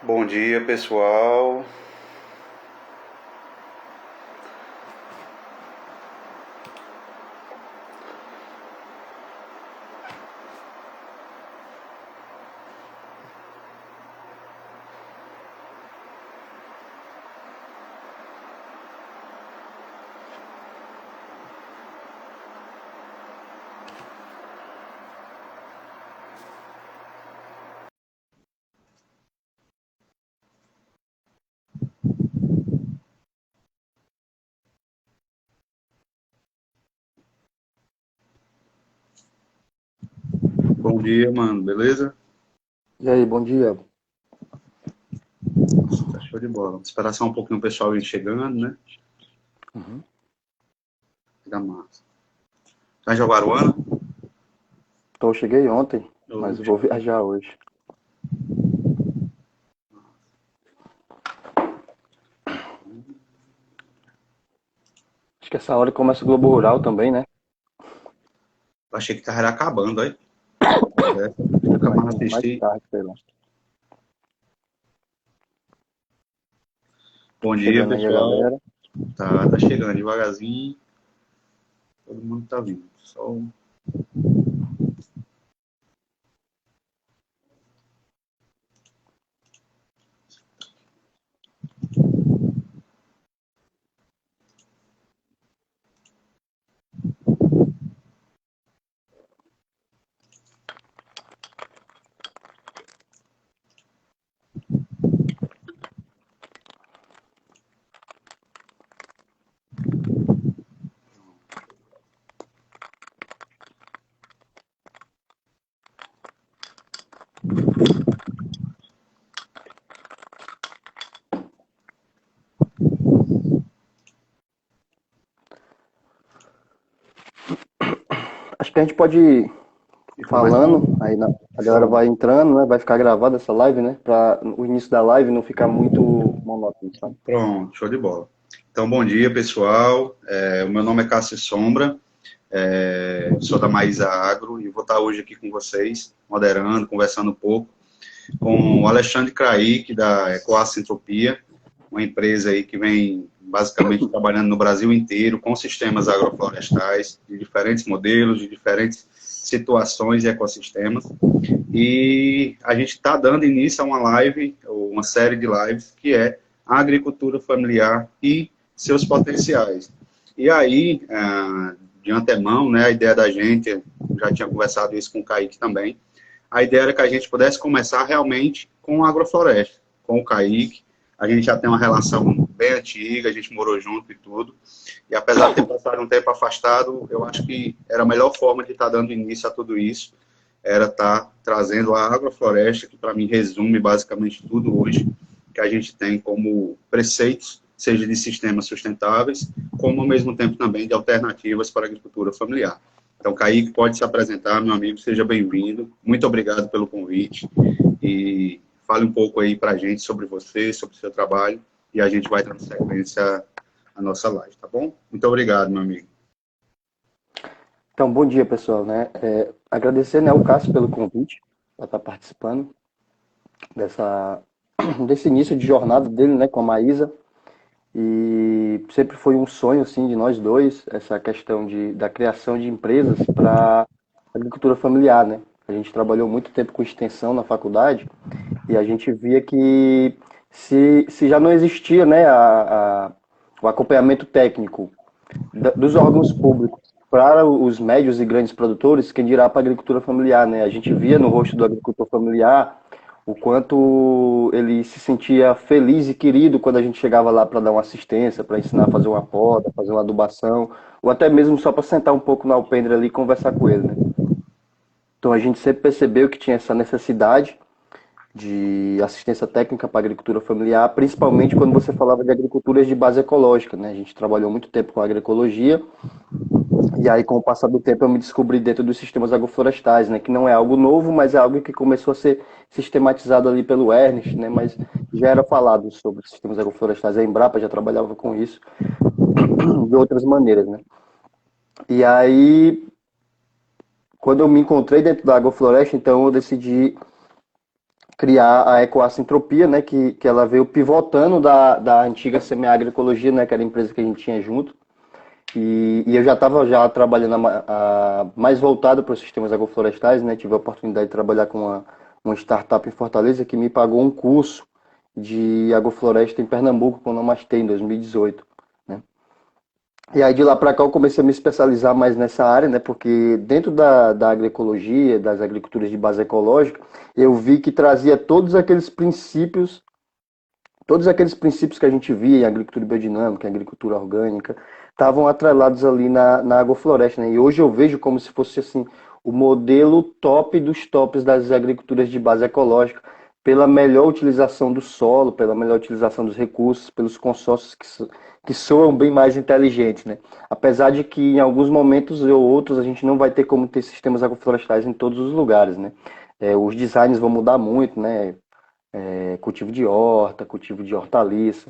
Bom dia, pessoal. Bom dia, mano. Beleza? E aí, bom dia. Tá show de bola. Vou esperar só um pouquinho o pessoal ir chegando, né? Uhum. Fica massa. Tá em Jaguaruana? Então, eu cheguei ontem, Eu mas vou viajar hoje. Acho que essa hora começa o Globo Rural também, né? achei que tava acabando, aí. Nunca Mas mais mais assisti. tarde, sei lá. Bom dia, Chegando aí a pessoal. galera. Tá chegando devagarzinho. Todo mundo tá vindo. Só Acho que a gente pode ir e falando, conversando. a galera Show. vai entrando, né? Vai ficar gravada essa live, né? Pra o início da live não ficar muito monótono, sabe? Pronto, show de bola. Então, bom dia, pessoal. O meu nome é Cássio Sombra. Sou da Maísa Agro e vou estar hoje aqui com vocês, moderando, conversando um pouco com o Alexandre Craik, da Ecoaça Entropia, uma empresa aí que vem basicamente trabalhando no Brasil inteiro com sistemas agroflorestais de diferentes modelos, de diferentes situações e ecossistemas. E a gente está dando início a uma live, ou uma série de lives, que é a agricultura familiar e seus potenciais. E aí, de antemão, né, a ideia da gente, já tinha conversado isso com o Kaique também, a ideia era que a gente pudesse começar realmente com a agrofloresta, com o Kaique. A gente já tem uma relação bem antiga, a gente morou junto e tudo. E apesar de ter passado um tempo afastado, eu acho que era a melhor forma de estar dando início a tudo isso, era estar trazendo a agrofloresta, que para mim resume basicamente tudo hoje que a gente tem como preceitos, seja de sistemas sustentáveis, como ao mesmo tempo também de alternativas para a agricultura familiar. Então, Kaique, pode se apresentar, meu amigo, seja bem-vindo. Muito obrigado pelo convite e fale um pouco aí para a gente sobre você, sobre o seu trabalho, e a gente vai dando sequência à nossa live, tá bom? Muito obrigado, meu amigo. Então, bom dia, pessoal, né? Agradecer, né, o Cássio pelo convite para estar participando dessa, desse início de jornada dele, né, com a Maísa. E sempre foi um sonho assim de nós dois essa questão da criação de empresas para agricultura familiar, né? A gente trabalhou muito tempo com extensão na faculdade e a gente via que se já não existia, né, o acompanhamento técnico dos órgãos públicos para os médios e grandes produtores, quem dirá para a agricultura familiar, né? A gente via no rosto do agricultor familiar o quanto ele se sentia feliz e querido quando a gente chegava lá para dar uma assistência, para ensinar a fazer uma poda, fazer uma adubação, ou até mesmo só para sentar um pouco na alpendre ali e conversar com ele, né? Então a gente sempre percebeu que tinha essa necessidade de assistência técnica para a agricultura familiar, principalmente quando você falava de agriculturas de base ecológica, né? A gente trabalhou muito tempo com agroecologia e aí, com o passar do tempo, eu me descobri dentro dos sistemas agroflorestais, né? Que não é algo novo, mas é algo que começou a ser sistematizado ali pelo Ernest, né? Mas já era falado sobre sistemas agroflorestais. A Embrapa já trabalhava com isso de outras maneiras, né? E aí, quando eu me encontrei dentro da agrofloresta, então eu decidi criar a Ecoacentropia, né, que ela veio pivotando da antiga Semeagroecologia, né, que era a empresa que a gente tinha junto. E eu já estava trabalhando mais voltado para os sistemas agroflorestais, né? Tive a oportunidade de trabalhar com uma startup em Fortaleza que me pagou um curso de agrofloresta em Pernambuco, com o Namastê, em 2018. Né? E aí de lá para cá eu comecei a me especializar mais nessa área, né? Porque dentro da agroecologia, das agriculturas de base ecológica, eu vi que trazia todos aqueles princípios que a gente via em agricultura biodinâmica, em agricultura orgânica, estavam atrelados ali na agrofloresta, né? E hoje eu vejo como se fosse assim o modelo top dos tops das agriculturas de base ecológica, pela melhor utilização do solo, pela melhor utilização dos recursos, pelos consórcios que soam bem mais inteligentes, né? Apesar de que em alguns momentos ou outros a gente não vai ter como ter sistemas agroflorestais em todos os lugares, né? Os designs vão mudar muito, né? Cultivo de horta, cultivo de hortaliça,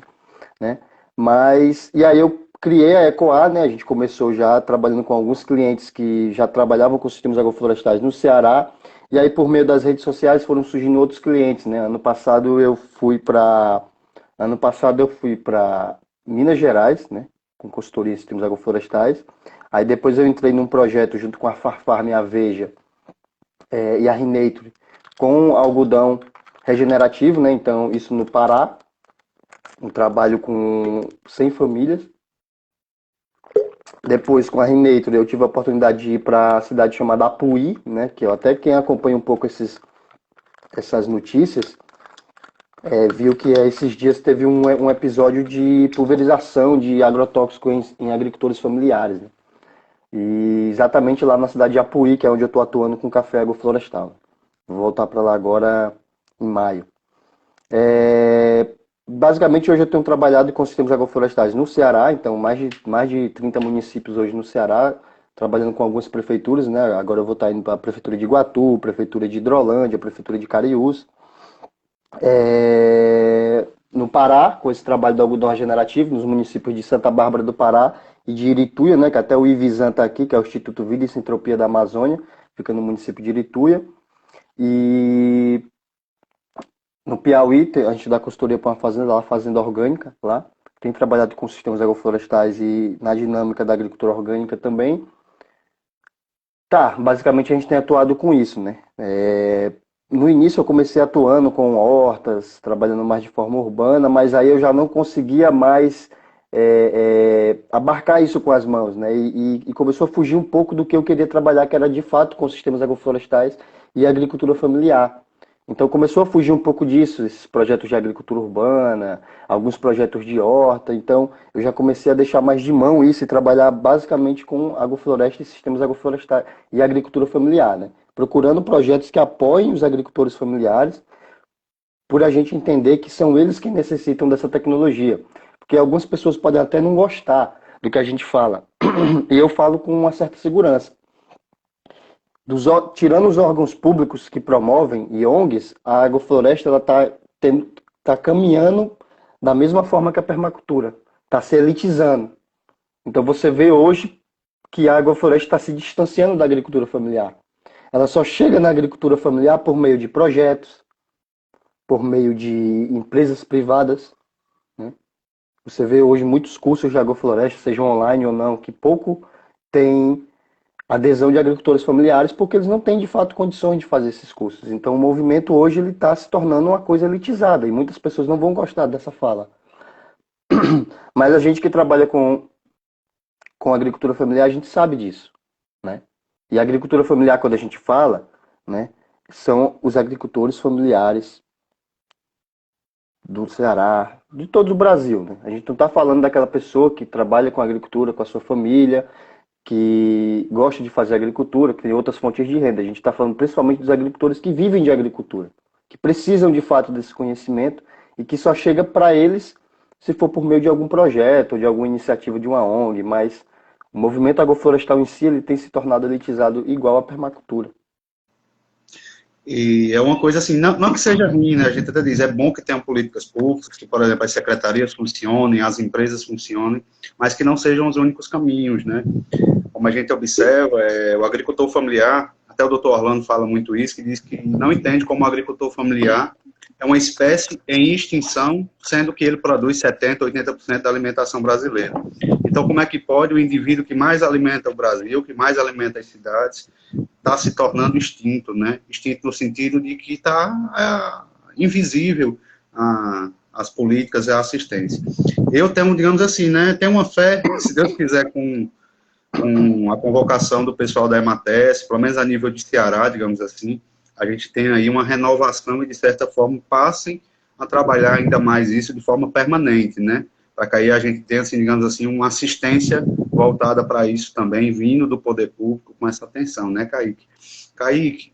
né? Mas, e aí eu criei a Ecoar, né? A gente começou já trabalhando com alguns clientes que já trabalhavam com sistemas agroflorestais no Ceará, e aí por meio das redes sociais foram surgindo outros clientes, né? Ano passado eu fui para Minas Gerais, né? Com consultoria em sistemas agroflorestais. Aí depois eu entrei num projeto junto com a Farfarm e a Veja, e a Rineitro, com algodão regenerativo, né? Então, isso no Pará, um trabalho com 100 famílias. Depois, com a Rineitro, eu tive a oportunidade de ir para a cidade chamada Apuí, né? Que eu, até quem acompanha um pouco essas notícias, viu que esses dias teve um episódio de pulverização de agrotóxico em agricultores familiares, né? E exatamente lá na cidade de Apuí, que é onde eu estou atuando com café agroflorestal. Vou voltar para lá agora em maio. Basicamente, hoje eu tenho trabalhado com sistemas agroflorestais no Ceará, então mais de 30 municípios hoje no Ceará, trabalhando com algumas prefeituras, né? Agora eu vou estar indo para a prefeitura de Iguatu, prefeitura de Hidrolândia, prefeitura de Cariús. No Pará, com esse trabalho do algodão regenerativo, nos municípios de Santa Bárbara do Pará e de Irituia, né? Que até o Ivisan está aqui, que é o Instituto Vida e Sintropia da Amazônia, fica no município de Irituia. E no Piauí, a gente dá consultoria para uma fazenda, lá, fazenda orgânica, lá. Tem trabalhado com sistemas agroflorestais e na dinâmica da agricultura orgânica também. Tá, basicamente a gente tem atuado com isso, né? No início eu comecei atuando com hortas, trabalhando mais de forma urbana, mas aí eu já não conseguia mais abarcar isso com as mãos, né? E começou a fugir um pouco do que eu queria trabalhar, que era de fato com sistemas agroflorestais e agricultura familiar. Então começou a fugir um pouco disso, esses projetos de agricultura urbana, alguns projetos de horta. Então eu já comecei a deixar mais de mão isso e trabalhar basicamente com agrofloresta e sistemas agroflorestais e agricultura familiar, né? Procurando projetos que apoiem os agricultores familiares, por a gente entender que são eles que necessitam dessa tecnologia. Porque algumas pessoas podem até não gostar do que a gente fala. E eu falo com uma certa segurança. Tirando os órgãos públicos que promovem e ONGs, a agrofloresta está caminhando da mesma forma que a permacultura. Está se elitizando. Então você vê hoje que a agrofloresta está se distanciando da agricultura familiar. Ela só chega na agricultura familiar por meio de projetos, por meio de empresas privadas. Né? Você vê hoje muitos cursos de agrofloresta, sejam online ou não, que pouco tem adesão de agricultores familiares, porque eles não têm de fato condições de fazer esses cursos. Então o movimento hoje está se tornando uma coisa elitizada e muitas pessoas não vão gostar dessa fala. Mas a gente que trabalha com agricultura familiar, a gente sabe disso, né? E a agricultura familiar, quando a gente fala, né, são os agricultores familiares do Ceará, de todo o Brasil, né? A gente não está falando daquela pessoa que trabalha com agricultura, com a sua família, que gosta de fazer agricultura, que tem outras fontes de renda. A gente está falando principalmente dos agricultores que vivem de agricultura, que precisam de fato desse conhecimento e que só chega para eles se for por meio de algum projeto ou de alguma iniciativa de uma ONG, mas o movimento agroflorestal em si ele tem se tornado elitizado igual à permacultura. E é uma coisa assim, não que seja ruim, né? A gente até diz, é bom que tenham políticas públicas, que, por exemplo, as secretarias funcionem, as empresas funcionem, mas que não sejam os únicos caminhos, né? Como a gente observa, o agricultor familiar, até o doutor Orlando fala muito isso, que diz que não entende como o agricultor familiar é uma espécie em extinção, sendo que ele produz 70%, 80% da alimentação brasileira. Então, como é que pode o indivíduo que mais alimenta o Brasil, que mais alimenta as cidades, está se tornando extinto, né? Extinto no sentido de que está invisível as políticas e a assistência. Eu tenho, digamos assim, né, tenho uma fé, se Deus quiser, com a convocação do pessoal da EMATES, pelo menos a nível de Ceará, digamos assim, a gente tem aí uma renovação e, de certa forma, passem a trabalhar ainda mais isso de forma permanente, né? Para que aí a gente tenha, assim, digamos assim, uma assistência voltada para isso também, vindo do poder público com essa atenção, né, Kaique? Kaique,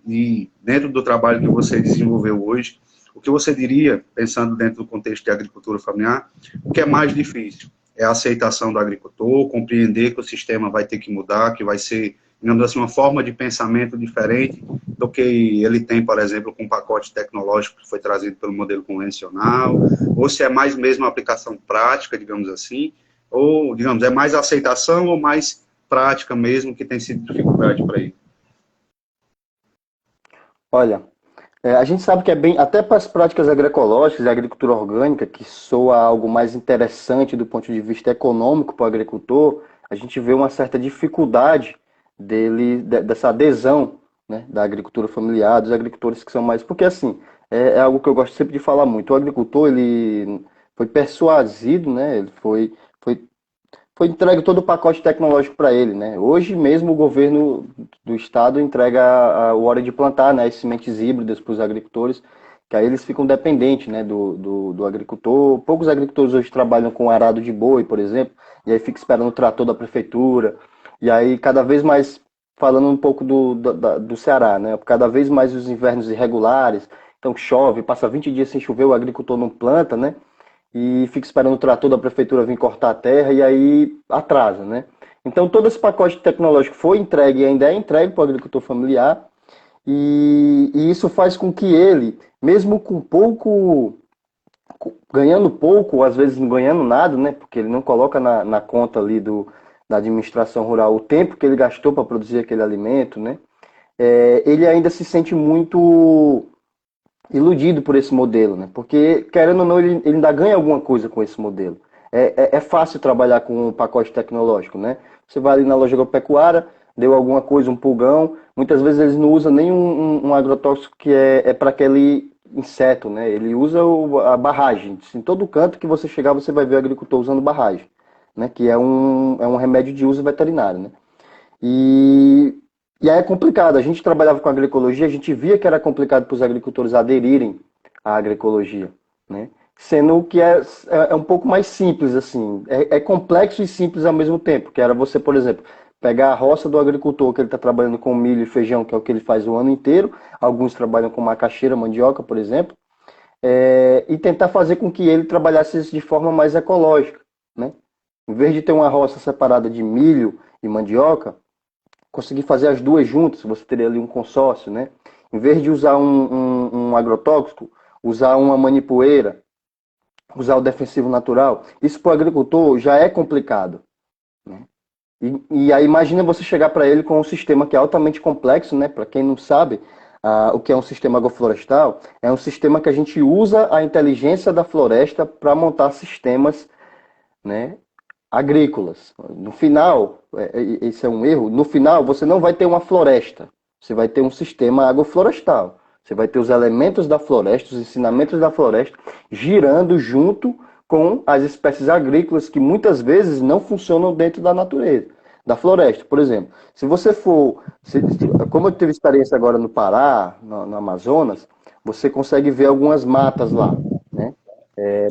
e dentro do trabalho que você desenvolveu hoje, o que você diria, pensando dentro do contexto de agricultura familiar, o que é mais difícil? É a aceitação do agricultor, compreender que o sistema vai ter que mudar, que vai ser, digamos assim, uma forma de pensamento diferente do que ele tem, por exemplo, com o pacote tecnológico que foi trazido pelo modelo convencional, ou se é mais mesmo uma aplicação prática, digamos assim, ou, digamos, é mais aceitação ou mais prática mesmo que tem sido dificuldade para ele? Olha, a gente sabe que é bem, até para as práticas agroecológicas e agricultura orgânica, que soa algo mais interessante do ponto de vista econômico para o agricultor, a gente vê uma certa dificuldade dessa adesão, né, da agricultura familiar, dos agricultores que são mais. Porque, assim, é algo que eu gosto sempre de falar muito. O agricultor, ele foi persuadido, né, foi entregue todo o pacote tecnológico para ele, né? Hoje mesmo o governo do estado entrega a hora de plantar, né, as sementes híbridas para os agricultores, que aí eles ficam dependentes, né, do agricultor. Poucos agricultores hoje trabalham com arado de boi, por exemplo, e aí fica esperando o trator da prefeitura. E aí cada vez mais, falando um pouco do Ceará, né? Cada vez mais os invernos irregulares, então chove, passa 20 dias sem chover, o agricultor não planta, né? E fica esperando o trator da prefeitura vir cortar a terra e aí atrasa, né? Então todo esse pacote tecnológico foi entregue e ainda é entregue para o agricultor familiar e isso faz com que ele, mesmo com pouco, ganhando pouco, às vezes não ganhando nada, né? Porque ele não coloca na conta ali da administração rural o tempo que ele gastou para produzir aquele alimento, né? Ele ainda se sente muito iludido por esse modelo, né? Porque, querendo ou não, ele ainda ganha alguma coisa com esse modelo. É fácil trabalhar com um pacote tecnológico, né? Você vai ali na loja agropecuária, deu alguma coisa, um pulgão, muitas vezes eles não usam nem um agrotóxico que é para aquele inseto, né? Ele usa a barragem. Em todo canto que você chegar, você vai ver o agricultor usando barragem, né? Que é um remédio de uso veterinário, né? E, e aí é complicado. A gente trabalhava com agroecologia, a gente via que era complicado para os agricultores aderirem à agroecologia, né? Sendo que é um pouco mais simples, assim. É complexo e simples ao mesmo tempo. Que era você, por exemplo, pegar a roça do agricultor, que ele está trabalhando com milho e feijão, que é o que ele faz o ano inteiro. Alguns trabalham com macaxeira, mandioca, por exemplo. E tentar fazer com que ele trabalhasse isso de forma mais ecológica, né? Em vez de ter uma roça separada de milho e mandioca, conseguir fazer as duas juntas, você teria ali um consórcio, né? Em vez de usar um agrotóxico, usar uma manipoeira, usar o defensivo natural. Isso para o agricultor já é complicado, né? E aí imagina você chegar para ele com um sistema que é altamente complexo, né? Para quem não sabe, o que é um sistema agroflorestal, é um sistema que a gente usa a inteligência da floresta para montar sistemas, né, agrícolas. No final, esse é um erro, no final você não vai ter uma floresta, você vai ter um sistema agroflorestal. Você vai ter os elementos da floresta, os ensinamentos da floresta, girando junto com as espécies agrícolas que muitas vezes não funcionam dentro da natureza, da floresta. Por exemplo, se você for, como eu tive experiência agora no Pará, no Amazonas, você consegue ver algumas matas lá, né?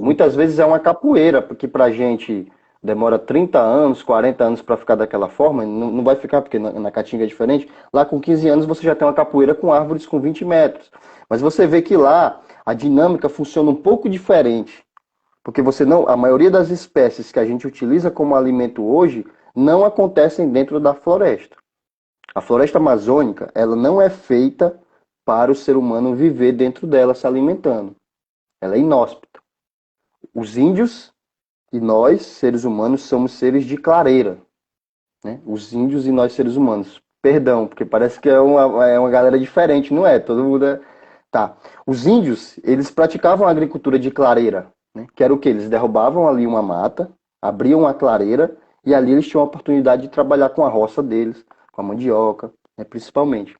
Muitas vezes é uma capoeira, porque para a gente demora 30 anos, 40 anos para ficar daquela forma, não vai ficar porque na Caatinga é diferente. Lá com 15 anos você já tem uma capoeira com árvores com 20 metros. Mas você vê que lá a dinâmica funciona um pouco diferente, porque a maioria das espécies que a gente utiliza como alimento hoje não acontecem dentro da floresta. A floresta amazônica, ela não é feita para o ser humano viver dentro dela se alimentando. Ela é inóspita. Os índios e nós, seres humanos, somos seres de clareira, né? Os índios e nós, seres humanos. Perdão, porque parece que é uma galera diferente, não é? Todo mundo é... Tá. Os índios, eles praticavam a agricultura de clareira, né? Que era o quê? Eles derrubavam ali uma mata, abriam uma clareira e ali eles tinham a oportunidade de trabalhar com a roça deles, com a mandioca, né, principalmente.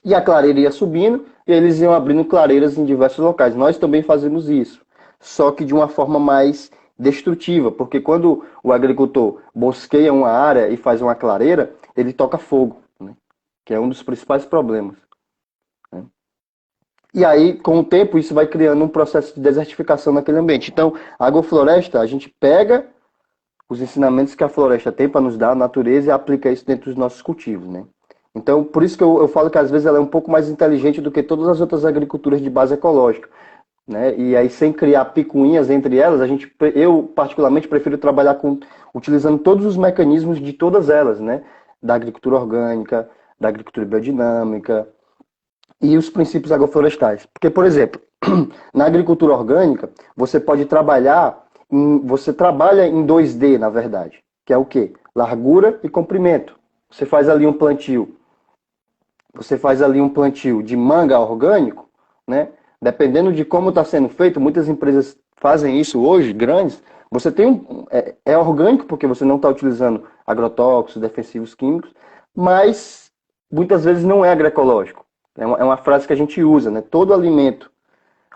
E a clareira ia subindo e eles iam abrindo clareiras em diversos locais. Nós também fazemos isso, só que de uma forma mais destrutiva, porque quando o agricultor bosqueia uma área e faz uma clareira, ele toca fogo, né? Que é um dos principais problemas. Né? E aí, com o tempo, isso vai criando um processo de desertificação naquele ambiente. Então, a agrofloresta, a gente pega os ensinamentos que a floresta tem para nos dar, a natureza, e aplica isso dentro dos nossos cultivos, né? Então, por isso que eu falo que às vezes ela é um pouco mais inteligente do que todas as outras agriculturas de base ecológica, né? E aí, sem criar picuinhas entre elas, eu particularmente prefiro trabalhar utilizando todos os mecanismos de todas elas, né? Da agricultura orgânica, da agricultura biodinâmica e os princípios agroflorestais. Porque, por exemplo, na agricultura orgânica, você trabalha em 2D, na verdade, que é o quê? Largura e comprimento. Você faz ali um plantio de manga orgânico, né? Dependendo de como está sendo feito, muitas empresas fazem isso hoje, grandes. Você tem é orgânico porque você não está utilizando agrotóxicos, defensivos químicos, mas muitas vezes não é agroecológico. É uma frase que a gente usa, né? Todo alimento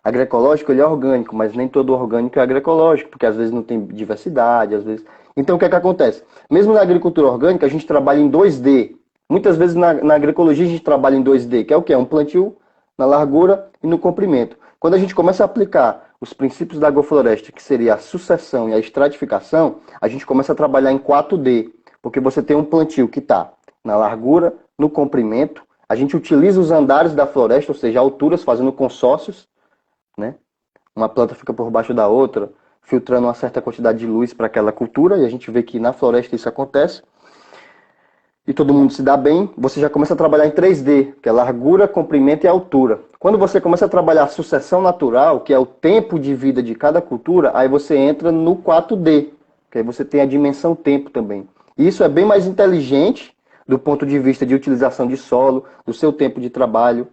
agroecológico ele é orgânico, mas nem todo orgânico é agroecológico, porque às vezes não tem diversidade, às vezes. Então o que é que acontece? Mesmo na agricultura orgânica, a gente trabalha em 2D. Muitas vezes na agroecologia a gente trabalha em 2D, que é o quê? É um plantio na largura e no comprimento. Quando a gente começa a aplicar os princípios da agrofloresta, que seria a sucessão e a estratificação, a gente começa a trabalhar em 4D, porque você tem um plantio que está na largura, no comprimento, a gente utiliza os andares da floresta, ou seja, alturas, fazendo consórcios, né? Uma planta fica por baixo da outra, filtrando uma certa quantidade de luz para aquela cultura, e a gente vê que na floresta isso acontece. E todo mundo se dá bem, você já começa a trabalhar em 3D, que é largura, comprimento e altura. Quando você começa a trabalhar a sucessão natural, que é o tempo de vida de cada cultura, aí você entra no 4D, que aí você tem a dimensão tempo também. E isso é bem mais inteligente do ponto de vista de utilização de solo, do seu tempo de trabalho,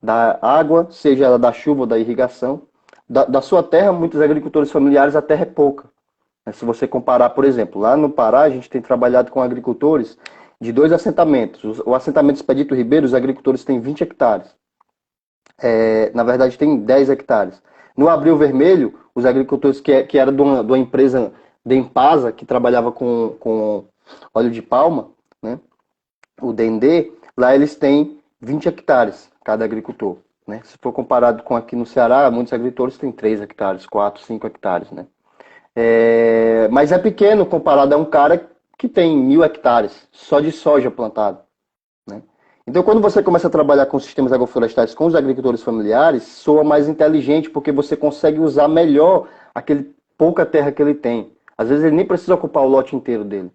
da água, seja ela da chuva ou da irrigação. Da sua terra, muitos agricultores familiares, a terra é pouca. Se você comparar, por exemplo, lá no Pará, a gente tem trabalhado com agricultores de 2 assentamentos. O assentamento Expedito Ribeiro, os agricultores têm 20 hectares. Na verdade, tem 10 hectares. No Abril Vermelho, os agricultores que eram de uma empresa de Empasa, que trabalhava com óleo de palma, né, o Dendê, lá eles têm 20 hectares, cada agricultor. Né? Se for comparado com aqui no Ceará, muitos agricultores têm 3 hectares, 4, 5 hectares. Né? Mas é pequeno comparado a um cara que tem 1.000 hectares só de soja plantado. Né? Então, quando você começa a trabalhar com sistemas agroflorestais com os agricultores familiares, soa mais inteligente, porque você consegue usar melhor aquele pouca terra que ele tem. Às vezes ele nem precisa ocupar o lote inteiro dele.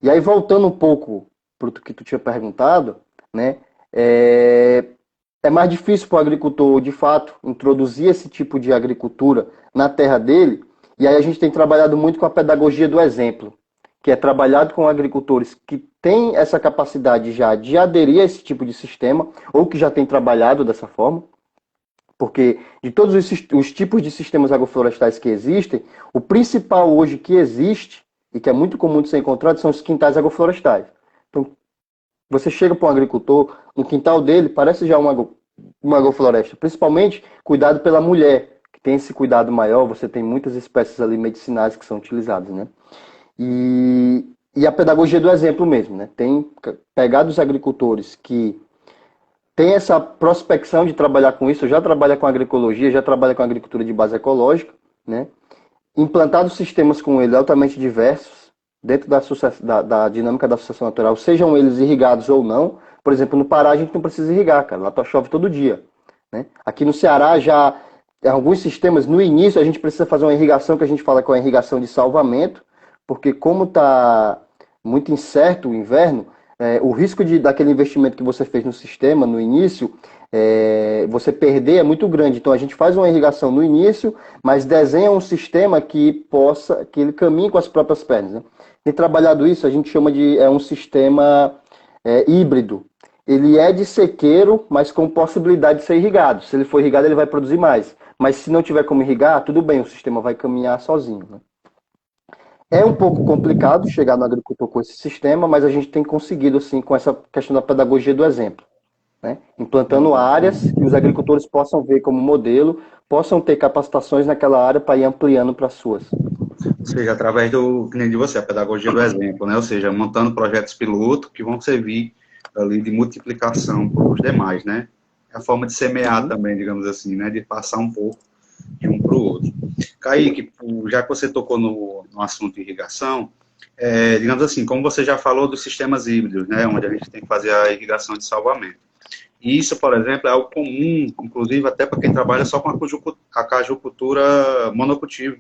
E aí, voltando um pouco para o que tu tinha perguntado, né, é mais difícil para o agricultor, de fato, introduzir esse tipo de agricultura na terra dele. E aí a gente tem trabalhado muito com a pedagogia do exemplo, que é trabalhado com agricultores que têm essa capacidade já de aderir a esse tipo de sistema, ou que já têm trabalhado dessa forma. Porque de todos os tipos de sistemas agroflorestais que existem, o principal hoje que existe, e que é muito comum de ser encontrado, são os quintais agroflorestais. Então, você chega para um agricultor, no quintal dele parece já uma agrofloresta, principalmente cuidado pela mulher, que tem esse cuidado maior, você tem muitas espécies ali medicinais que são utilizadas, né? E a pedagogia do exemplo mesmo, né? Tem pegado os agricultores que têm essa prospecção de trabalhar com isso, já trabalha com agroecologia, já trabalha com agricultura de base ecológica, né? Implantado sistemas com ele altamente diversos, dentro da dinâmica da sucessão natural, sejam eles irrigados ou não. Por exemplo, no Pará a gente não precisa irrigar, cara, lá chove todo dia. Né? Aqui no Ceará já, alguns sistemas, no início a gente precisa fazer uma irrigação que a gente fala que é uma irrigação de salvamento, porque como está muito incerto o inverno, o risco daquele investimento que você fez no sistema no início, você perder é muito grande. Então a gente faz uma irrigação no início, mas desenha um sistema que ele caminhe com as próprias pernas. Né? E trabalhado isso, a gente chama de um sistema híbrido, ele é de sequeiro, mas com possibilidade de ser irrigado. Se ele for irrigado, ele vai produzir mais. Mas se não tiver como irrigar, tudo bem, o sistema vai caminhar sozinho, né? É um pouco complicado chegar no agricultor com esse sistema, mas a gente tem conseguido, sim, com essa questão da pedagogia do exemplo, né? Implantando áreas que os agricultores possam ver como modelo, possam ter capacitações naquela área para ir ampliando para as suas. Ou seja, através do, que nem de você, a pedagogia do exemplo, né? Ou seja, montando projetos piloto que vão servir ali de multiplicação para os demais, né? É a forma de semear também, digamos assim, né? De passar um pouco de um para o outro. Kaique, já que você tocou no assunto de irrigação, digamos assim, como você já falou dos sistemas híbridos, né? Onde a gente tem que fazer a irrigação de salvamento. E isso, por exemplo, é algo comum, inclusive até para quem trabalha só com a cajucultura monocultivo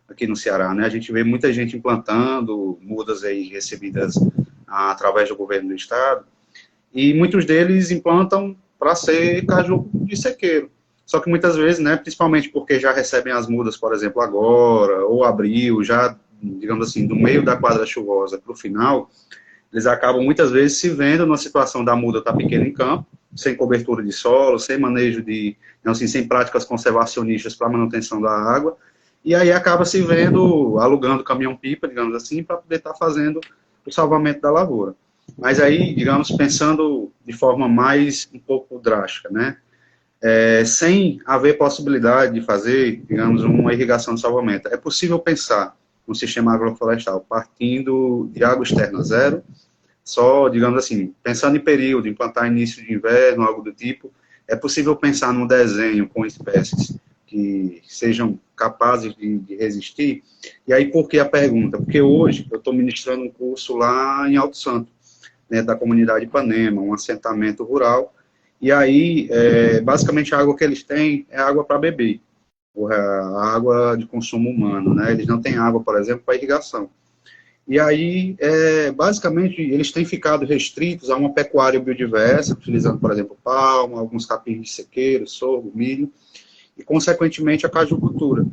aqui no Ceará, né? A gente vê muita gente implantando mudas aí recebidas através do governo do estado, e muitos deles implantam para ser caju de sequeiro. Só que muitas vezes, né, principalmente porque já recebem as mudas, por exemplo, agora, ou abril, já, digamos assim, do meio da quadra chuvosa para o final, eles acabam muitas vezes se vendo numa situação da muda estar pequena em campo, sem cobertura de solo, sem manejo de, assim, sem práticas conservacionistas para manutenção da água, e aí acaba se vendo, alugando caminhão-pipa, digamos assim, para poder estar fazendo o salvamento da lavoura. Mas aí, digamos, pensando de forma mais um pouco drástica, né? Sem haver possibilidade de fazer, digamos, uma irrigação de salvamento, é possível pensar no sistema agroflorestal partindo de água externa zero, só, digamos assim, pensando em período, implantar início de inverno, algo do tipo, é possível pensar num desenho com espécies que sejam capazes de resistir. E aí, por que a pergunta? Porque hoje eu estou ministrando um curso lá em Alto Santo, né, da comunidade Ipanema, um assentamento rural, e aí, basicamente, a água que eles têm é água para beber, a água de consumo humano, né? Eles não têm água, por exemplo, para irrigação. E aí, basicamente, eles têm ficado restritos a uma pecuária biodiversa, utilizando, por exemplo, palma, alguns capins de sequeiro, sorgo, milho, e, consequentemente, a cajucultura.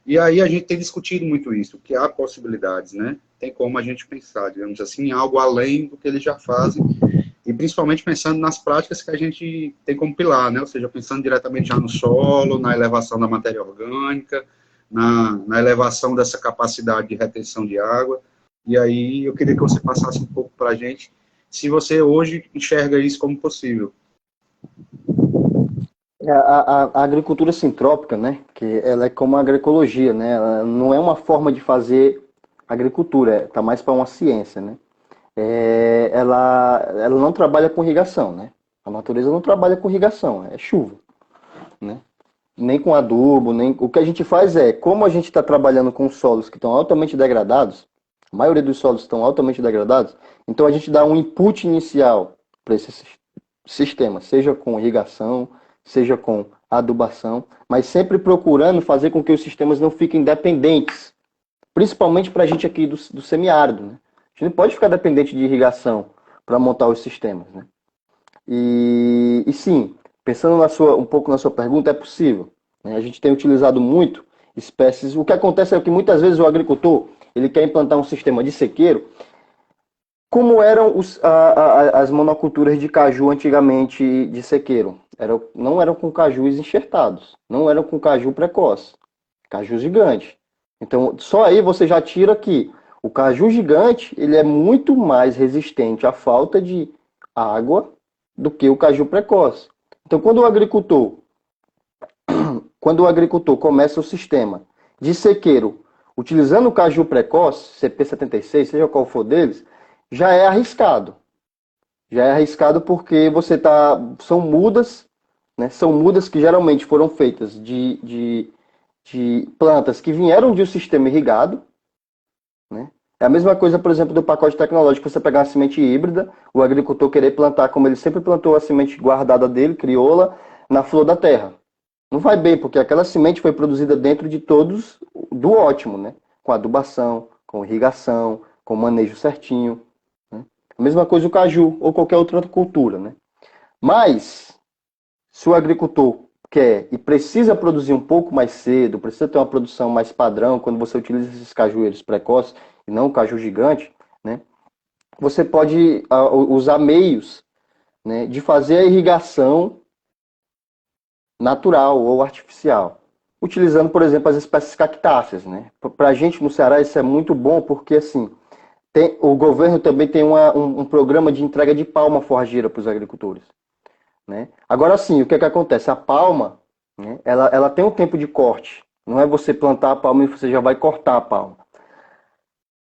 E aí a gente tem discutido muito isso, que há possibilidades, né? Tem como a gente pensar, digamos assim, em algo além do que eles já fazem, e principalmente pensando nas práticas que a gente tem como pilar, né? Ou seja, pensando diretamente já no solo, na elevação da matéria orgânica, na elevação dessa capacidade de retenção de água. E aí eu queria que você passasse um pouco para a gente, se você hoje enxerga isso como possível. A agricultura sintrópica, né, que ela é como a agroecologia, né, ela não é uma forma de fazer agricultura, está mais para uma ciência, né. Ela não trabalha com irrigação, né, a natureza não trabalha com irrigação, é chuva, né, nem com adubo, nem o que a gente faz como a gente está trabalhando com solos que estão altamente degradados, a maioria dos solos estão altamente degradados, então a gente dá um input inicial para esse sistema, seja com irrigação, seja com adubação, mas sempre procurando fazer com que os sistemas não fiquem dependentes, principalmente para a gente aqui do semiárido, né? A gente não pode ficar dependente de irrigação para montar os sistemas, né? E sim, pensando um pouco na sua pergunta, é possível, né? A gente tem utilizado muito espécies. O que acontece é que muitas vezes o agricultor ele quer implantar um sistema de sequeiro, como eram as monoculturas de caju antigamente de sequeiro? Não eram com cajus enxertados, não eram com caju precoce, caju gigante. Então, só aí você já tira que o caju gigante ele é muito mais resistente à falta de água do que o caju precoce. Então, quando o agricultor começa o sistema de sequeiro utilizando o caju precoce, CP76, seja qual for deles, já é arriscado. Já é arriscado porque são mudas, né? São mudas que geralmente foram feitas de plantas que vieram de um sistema irrigado, né? É a mesma coisa, por exemplo, do pacote tecnológico, você pegar uma semente híbrida, o agricultor querer plantar como ele sempre plantou a semente guardada dele, crioula, na flor da terra. Não vai bem, porque aquela semente foi produzida dentro de todos do ótimo, né? Com adubação, com irrigação, com manejo certinho. A mesma coisa o caju ou qualquer outra cultura, né? Mas, se o agricultor quer e precisa produzir um pouco mais cedo, precisa ter uma produção mais padrão, quando você utiliza esses cajueiros precoces e não o caju gigante, né? você pode usar meios, né, de fazer a irrigação natural ou artificial, utilizando, por exemplo, as espécies cactáceas, né? Para a gente no Ceará isso é muito bom porque assim o governo também tem um programa de entrega de palma forrageira para os agricultores, né? Agora sim, o que acontece? A palma, né, ela tem um tempo de corte. Não é você plantar a palma e você já vai cortar a palma.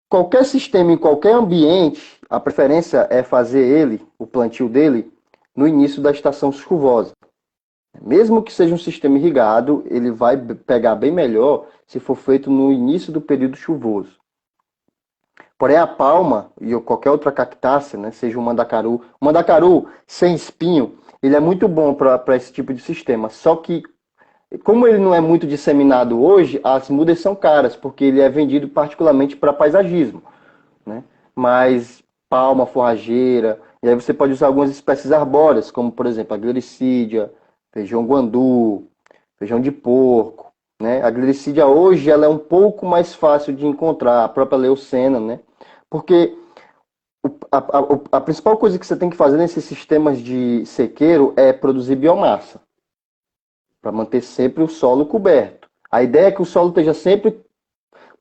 Qualquer sistema, em qualquer ambiente, a preferência é fazer ele, o plantio dele, no início da estação chuvosa. Mesmo que seja um sistema irrigado, ele vai pegar bem melhor se for feito no início do período chuvoso. Porém, a palma e qualquer outra cactácea, né, seja o mandacaru sem espinho, ele é muito bom para esse tipo de sistema. Só que, como ele não é muito disseminado hoje, as mudas são caras, porque ele é vendido particularmente para paisagismo, né? Mas palma forrageira, e aí você pode usar algumas espécies arbóreas, como por exemplo a glericídia, feijão guandu, feijão de porco, né? A glericídia hoje ela é um pouco mais fácil de encontrar, a própria leucena, né? Porque a principal coisa que você tem que fazer nesses sistemas de sequeiro é produzir biomassa, para manter sempre o solo coberto. A ideia é que o solo esteja sempre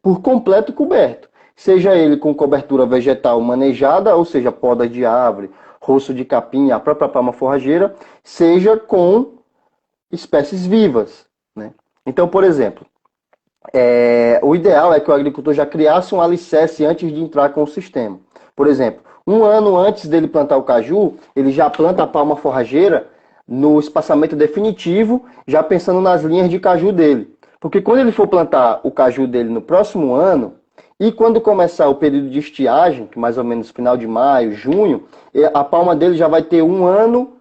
por completo coberto. Seja ele com cobertura vegetal manejada, ou seja, poda de árvore, roço de capim, a própria palma forrageira, seja com espécies vivas, né? Então, por exemplo, o ideal é que o agricultor já criasse um alicerce antes de entrar com o sistema. Por exemplo, um ano antes dele plantar o caju, ele já planta a palma forrageira no espaçamento definitivo, já pensando nas linhas de caju dele. Porque quando ele for plantar o caju dele no próximo ano, e quando começar o período de estiagem, que mais ou menos final de maio, junho, a palma dele já vai ter 1 ano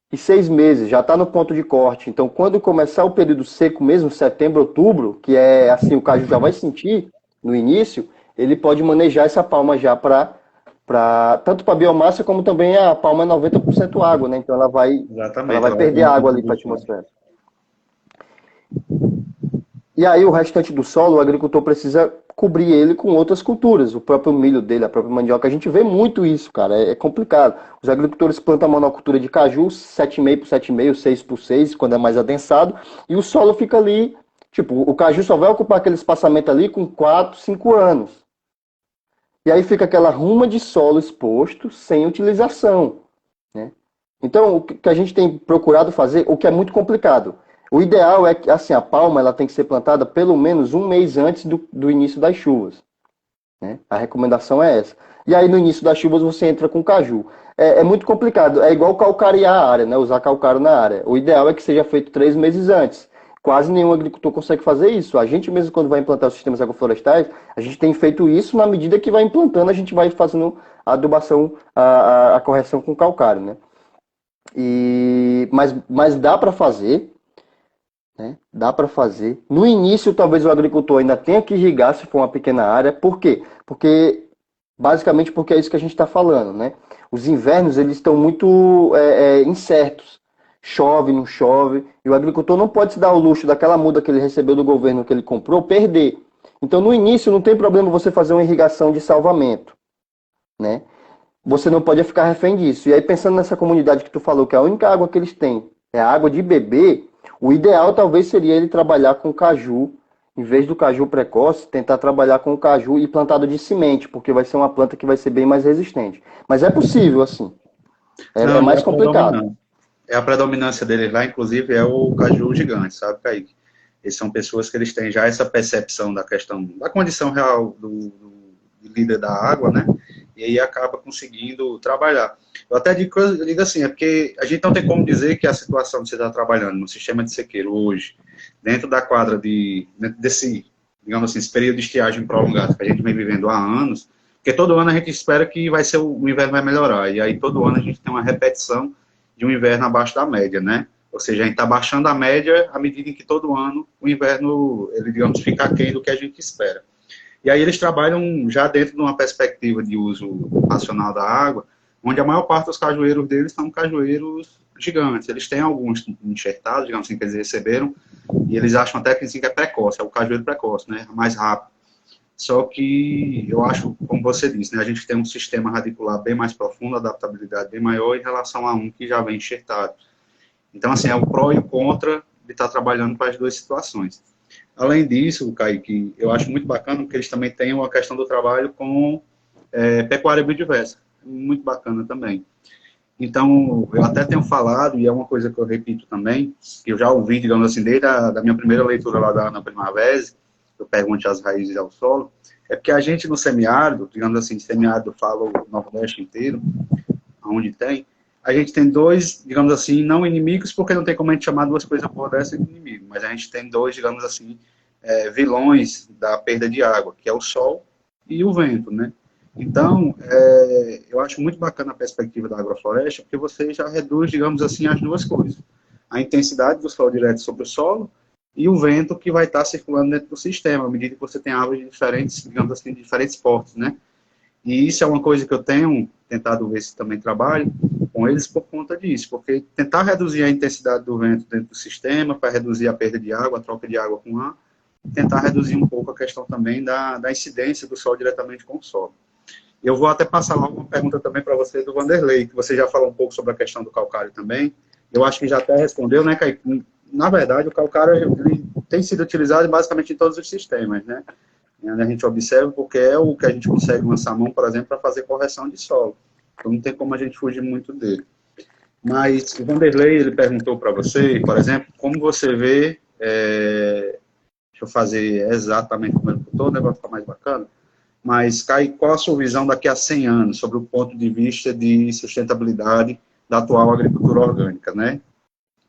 e 6 meses, já está no ponto de corte. Então, quando começar o período seco mesmo, setembro, outubro, que é assim, o caju já vai sentir no início, ele pode manejar essa palma já tanto para biomassa, como também a palma é 90% água, né? Então ela vai Exatamente, ela vai perder água ali para a atmosfera. E aí o restante do solo, o agricultor precisa cobrir ele com outras culturas, o próprio milho dele, a própria mandioca. A gente vê muito isso, cara, é complicado. Os agricultores plantam a monocultura de caju, 7,5 por 7,5, 6 por 6, quando é mais adensado, e o solo fica ali, tipo, o caju só vai ocupar aquele espaçamento ali com 4, 5 anos. E aí fica aquela ruma de solo exposto, sem utilização, né? Então, o que a gente tem procurado fazer, o que é muito complicado, o ideal é que assim, a palma ela tem que ser plantada pelo menos 1 mês antes do início das chuvas, né? A recomendação é essa. E aí no início das chuvas você entra com caju. É muito complicado, é igual calcarear a área, né? Usar calcário na área. O ideal é que seja feito 3 meses antes. Quase nenhum agricultor consegue fazer isso. A gente mesmo quando vai implantar os sistemas agroflorestais, a gente tem feito isso na medida que vai implantando, a gente vai fazendo a adubação, a correção com calcário, né? Mas dá para fazer, né? Dá para fazer. No início, talvez o agricultor ainda tenha que irrigar se for uma pequena área. Por quê? Basicamente porque é isso que a gente está falando, né? Os invernos eles estão muito incertos. Chove, não chove. E o agricultor não pode se dar o luxo daquela muda que ele recebeu do governo que ele comprou perder. Então, no início, não tem problema você fazer uma irrigação de salvamento, né? Você não pode ficar refém disso. E aí, pensando nessa comunidade que tu falou, que a única água que eles têm é a água de beber, o ideal talvez seria ele trabalhar com caju, em vez do caju precoce, tentar trabalhar com o caju e plantado de semente, porque vai ser uma planta que vai ser bem mais resistente. Mas é possível, assim. É mais complicado. A predominância deles lá, inclusive, é o caju gigante, sabe, Kaique? Eles são pessoas que eles têm já essa percepção da questão, da condição real do líder da água, né? E aí acaba conseguindo trabalhar. Eu até digo assim, é porque a gente não tem como dizer que a situação que você está trabalhando no sistema de sequeiro hoje, dentro da quadra desse, digamos assim, esse período de estiagem prolongado que a gente vem vivendo há anos, porque todo ano a gente espera que o inverno vai melhorar, e aí todo ano a gente tem uma repetição de um inverno abaixo da média, né? Ou seja, a gente está baixando a média à medida em que todo ano o inverno, ele, digamos, fica aquém do que a gente espera. E aí eles trabalham já dentro de uma perspectiva de uso racional da água, onde a maior parte dos cajueiros deles são cajueiros gigantes. Eles têm alguns enxertados, digamos assim, que eles receberam, e eles acham até que, assim, que é precoce, é o cajueiro precoce, né? Mais rápido. Só que eu acho, como você disse, né, a gente tem um sistema radicular bem mais profundo, adaptabilidade bem maior em relação a um que já vem enxertado. Então, assim, é o pró e o contra de estar trabalhando para as duas situações. Além disso, Kaique, eu acho muito bacana que eles também têm uma questão do trabalho com pecuária biodiversa. Muito bacana também. Então, eu até tenho falado, e é uma coisa que eu repito também, que eu já ouvi, digamos assim, desde da minha primeira leitura lá na Primavera, eu pergunto as raízes ao solo, é porque a gente no semiárido, digamos assim, semiárido fala o Nordeste inteiro, onde tem, a gente tem dois, digamos assim, não inimigos, porque não tem como a gente chamar duas coisas por dessa de inimigo, mas a gente tem dois, digamos assim, vilões da perda de água, que é o sol e o vento, né? Então, eu acho muito bacana a perspectiva da agrofloresta, porque você já reduz, digamos assim, as duas coisas. A intensidade do sol direto sobre o solo e o vento que vai estar circulando dentro do sistema, à medida que você tem árvores de diferentes, digamos assim, de diferentes portes, né? E isso é uma coisa que eu tenho tentado ver se também trabalho com eles por conta disso, porque tentar reduzir a intensidade do vento dentro do sistema para reduzir a perda de água, a troca de água com ar, tentar reduzir um pouco a questão também da incidência do sol diretamente com o solo. Eu vou até passar logo uma pergunta também para você do Vanderlei, que você já falou um pouco sobre a questão do calcário também. Eu acho que já até respondeu, né, Kaique? Na verdade, o calcário ele tem sido utilizado basicamente em todos os sistemas, né? A gente observa porque é o que a gente consegue lançar a mão, por exemplo, para fazer correção de solo. Então não tem como a gente fugir muito dele. Mas o Vanderlei, ele perguntou para você, por exemplo, como você vê, deixa eu fazer exatamente como ele botou, o negócio fica mais bacana, mas, Kai, qual a sua visão daqui a 100 anos sobre o ponto de vista de sustentabilidade da atual agricultura orgânica, né?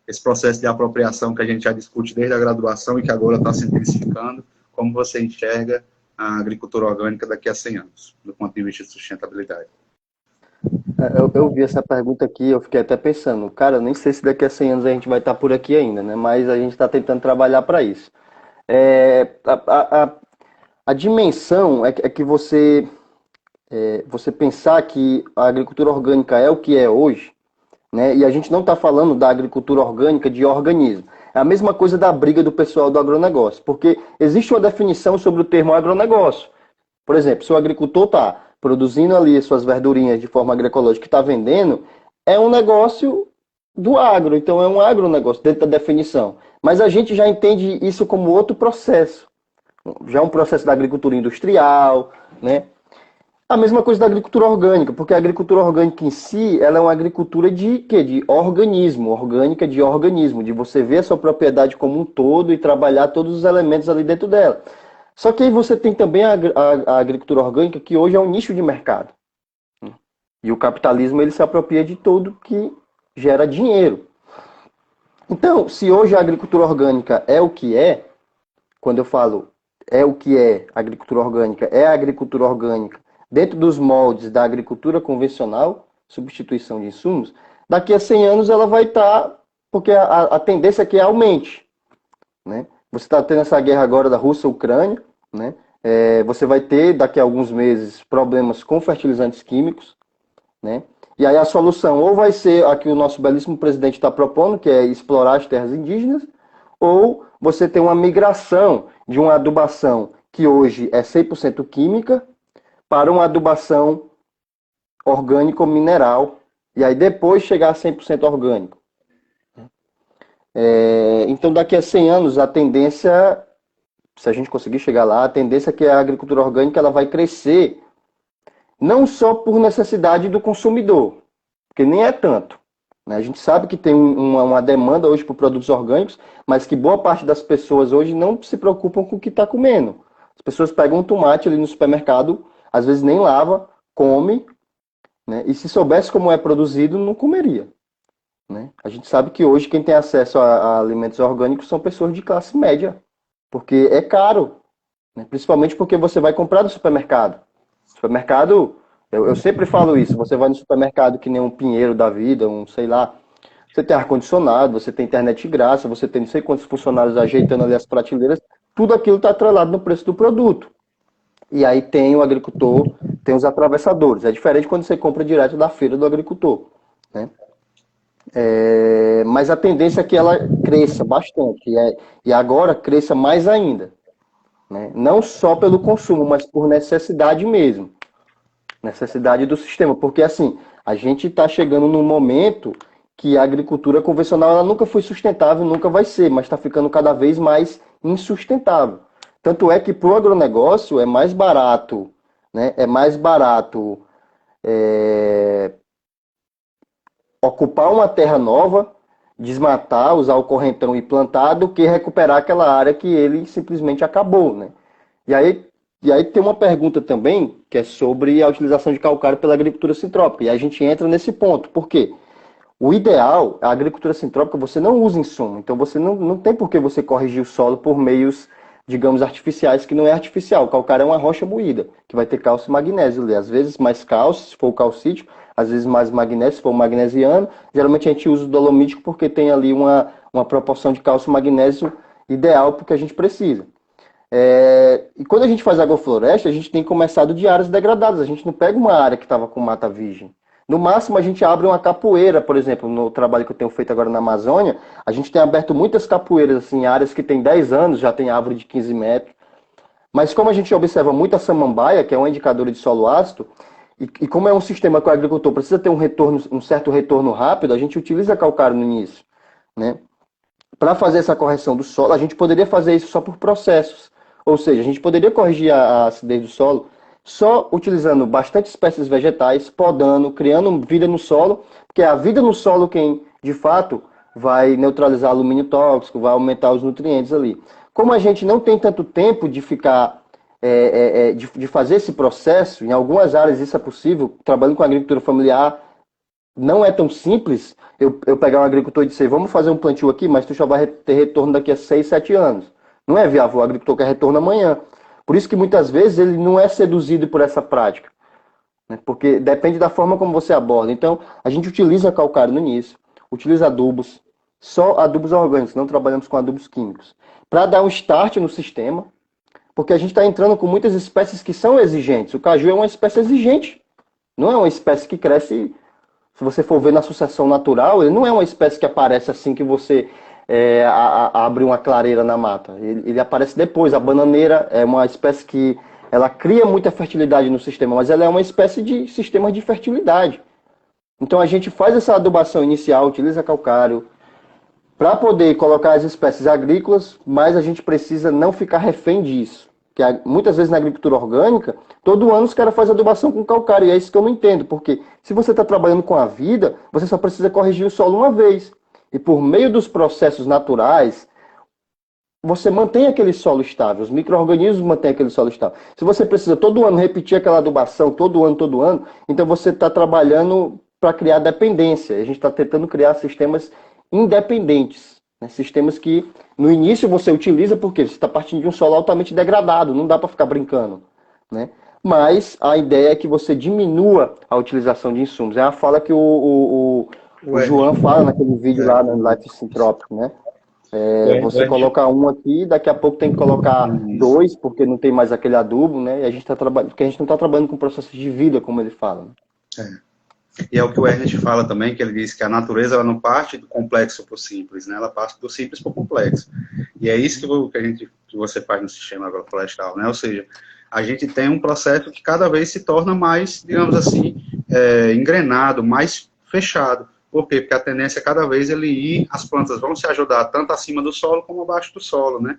Esse processo de apropriação que a gente já discute desde a graduação e que agora está se intensificando, como você enxerga a agricultura orgânica daqui a 100 anos, do ponto de vista de sustentabilidade? Eu vi essa pergunta aqui, eu fiquei até pensando, cara, eu nem sei se daqui a 100 anos a gente vai estar por aqui ainda, né? Mas a gente está tentando trabalhar para isso. É, a dimensão é que você pensar que a agricultura orgânica é o que é hoje, né? E a gente não está falando da agricultura orgânica de organismo. É a mesma coisa da briga do pessoal do agronegócio, porque existe uma definição sobre o termo agronegócio. Por exemplo, se o agricultor está produzindo ali suas verdurinhas de forma agroecológica e está vendendo, é um negócio do agro, então é um agronegócio dentro da definição. Mas a gente já entende isso como outro processo. Já é um processo da agricultura industrial, né? A mesma coisa da agricultura orgânica, porque a agricultura orgânica em si, ela é uma agricultura de quê? De organismo, orgânica de organismo, de você ver a sua propriedade como um todo e trabalhar todos os elementos ali dentro dela. Só que aí você tem também a agricultura orgânica, que hoje é um nicho de mercado. E o capitalismo ele se apropria de tudo que gera dinheiro. Então, se hoje a agricultura orgânica é o que é, quando eu falo é o que é agricultura orgânica, é a agricultura orgânica dentro dos moldes da agricultura convencional, substituição de insumos, daqui a 100 anos ela vai estar, porque a tendência é que aumente. Né? Você está tendo essa guerra agora da Rússia-Ucrânia, né? Você vai ter daqui a alguns meses problemas com fertilizantes químicos, né? E aí a solução ou vai ser a que o nosso belíssimo presidente está propondo, que é explorar as terras indígenas, ou você tem uma migração de uma adubação que hoje é 100% química para uma adubação orgânico-mineral, e aí depois chegar a 100% orgânico. Então daqui a 100 anos a tendência, se a gente conseguir chegar lá, a tendência é que a agricultura orgânica ela vai crescer não só por necessidade do consumidor, porque nem é tanto. Né? A gente sabe que tem uma demanda hoje por produtos orgânicos, mas que boa parte das pessoas hoje não se preocupam com o que está comendo. As pessoas pegam um tomate ali no supermercado, às vezes nem lava, come, né? E se soubesse como é produzido, não comeria. Né? A gente sabe que hoje quem tem acesso a alimentos orgânicos são pessoas de classe média, porque é caro, né? Principalmente porque você vai comprar do supermercado. Supermercado, eu sempre falo isso, você vai no supermercado que nem um Pinheiro da vida, um sei lá, você tem ar-condicionado, você tem internet de graça, você tem não sei quantos funcionários ajeitando ali as prateleiras, tudo aquilo está atrelado no preço do produto. E aí tem o agricultor, tem os atravessadores. É diferente quando você compra direto da feira do agricultor. Né? Mas a tendência é que ela cresça bastante, e agora cresça mais ainda. né? Não só pelo consumo, mas por necessidade mesmo. Necessidade do sistema. Porque, assim, a gente está chegando num momento que a agricultura convencional ela nunca foi sustentável, nunca vai ser, mas está ficando cada vez mais insustentável. Tanto é que para o agronegócio é mais barato, né? É mais barato ocupar uma terra nova, desmatar, usar o correntão e plantar, do que recuperar aquela área que ele simplesmente acabou, né? E aí, e aí tem uma pergunta também, que é sobre a utilização de calcário pela agricultura sintrópica. E a gente entra nesse ponto. Por quê? O ideal, a agricultura sintrópica, você não usa insumo. Então você não tem por que você corrigir o solo por meios, digamos, artificiais, que não é artificial. O calcário é uma rocha moída, que vai ter cálcio e magnésio ali. Às vezes mais cálcio, se for o calcítico, às vezes mais magnésio, se for o magnesiano. Geralmente a gente usa o dolomítico porque tem ali uma proporção de cálcio e magnésio ideal para o que a gente precisa. E quando a gente faz agrofloresta, a gente tem começado de áreas degradadas. A gente não pega uma área que estava com mata virgem. No máximo, a gente abre uma capoeira, por exemplo, no trabalho que eu tenho feito agora na Amazônia, a gente tem aberto muitas capoeiras, assim, áreas que tem 10 anos, já tem árvore de 15 metros. Mas como a gente observa muito a samambaia, que é uma indicadora de solo ácido, e como é um sistema que o agricultor precisa ter um certo retorno rápido, a gente utiliza calcário no início, né? Para fazer essa correção do solo, a gente poderia fazer isso só por processos. Ou seja, a gente poderia corrigir a acidez do solo só utilizando bastante espécies vegetais, podando, criando vida no solo, porque é a vida no solo quem, de fato, vai neutralizar alumínio tóxico, vai aumentar os nutrientes ali. Como a gente não tem tanto tempo de ficar, de fazer esse processo, em algumas áreas isso é possível, trabalhando com agricultura familiar, não é tão simples eu pegar um agricultor e dizer, vamos fazer um plantio aqui, mas tu já vai ter retorno daqui a 6, 7 anos. Não é viável, o agricultor quer retorno amanhã. Por isso que muitas vezes ele não é seduzido por essa prática, né? Porque depende da forma como você aborda. Então, a gente utiliza calcário no início, utiliza adubos, só adubos orgânicos, não trabalhamos com adubos químicos, para dar um start no sistema, porque a gente está entrando com muitas espécies que são exigentes. O caju é uma espécie exigente, não é uma espécie que cresce, se você for ver na sucessão natural, ele não é uma espécie que aparece assim que você abre uma clareira na mata. Ele aparece depois. A bananeira é uma espécie que ela cria muita fertilidade no sistema, mas ela é uma espécie de sistema de fertilidade. Então a gente faz essa adubação inicial, utiliza calcário para poder colocar as espécies agrícolas, mas a gente precisa não ficar refém disso. Que muitas vezes na agricultura orgânica, todo ano os caras fazem adubação com calcário, e é isso que eu não entendo, porque se você está trabalhando com a vida, você só precisa corrigir o solo uma vez. E por meio dos processos naturais, você mantém aquele solo estável, os micro-organismos mantêm aquele solo estável. Se você precisa todo ano repetir aquela adubação, todo ano, então você está trabalhando para criar dependência. A gente está tentando criar sistemas independentes, né? Sistemas que no início você utiliza porque você está partindo de um solo altamente degradado, não dá para ficar brincando, né? Mas a ideia é que você diminua a utilização de insumos. É a fala que o João fala naquele vídeo lá no Life Sintrópico, né? Você coloca um aqui, daqui a pouco tem que colocar dois, porque não tem mais aquele adubo, né? E a gente tá trabalhando, porque a gente não está trabalhando com processos de vida, como ele fala. Né? E é o que o Ernest fala também, que ele diz que a natureza ela não parte do complexo para o simples, né? Ela parte do simples para o complexo. E é isso que você faz no sistema agroflorestal, né? Ou seja, a gente tem um processo que cada vez se torna mais, digamos assim, engrenado, mais fechado. Por quê? Porque a tendência é cada vez as plantas vão se ajudar tanto acima do solo como abaixo do solo, né?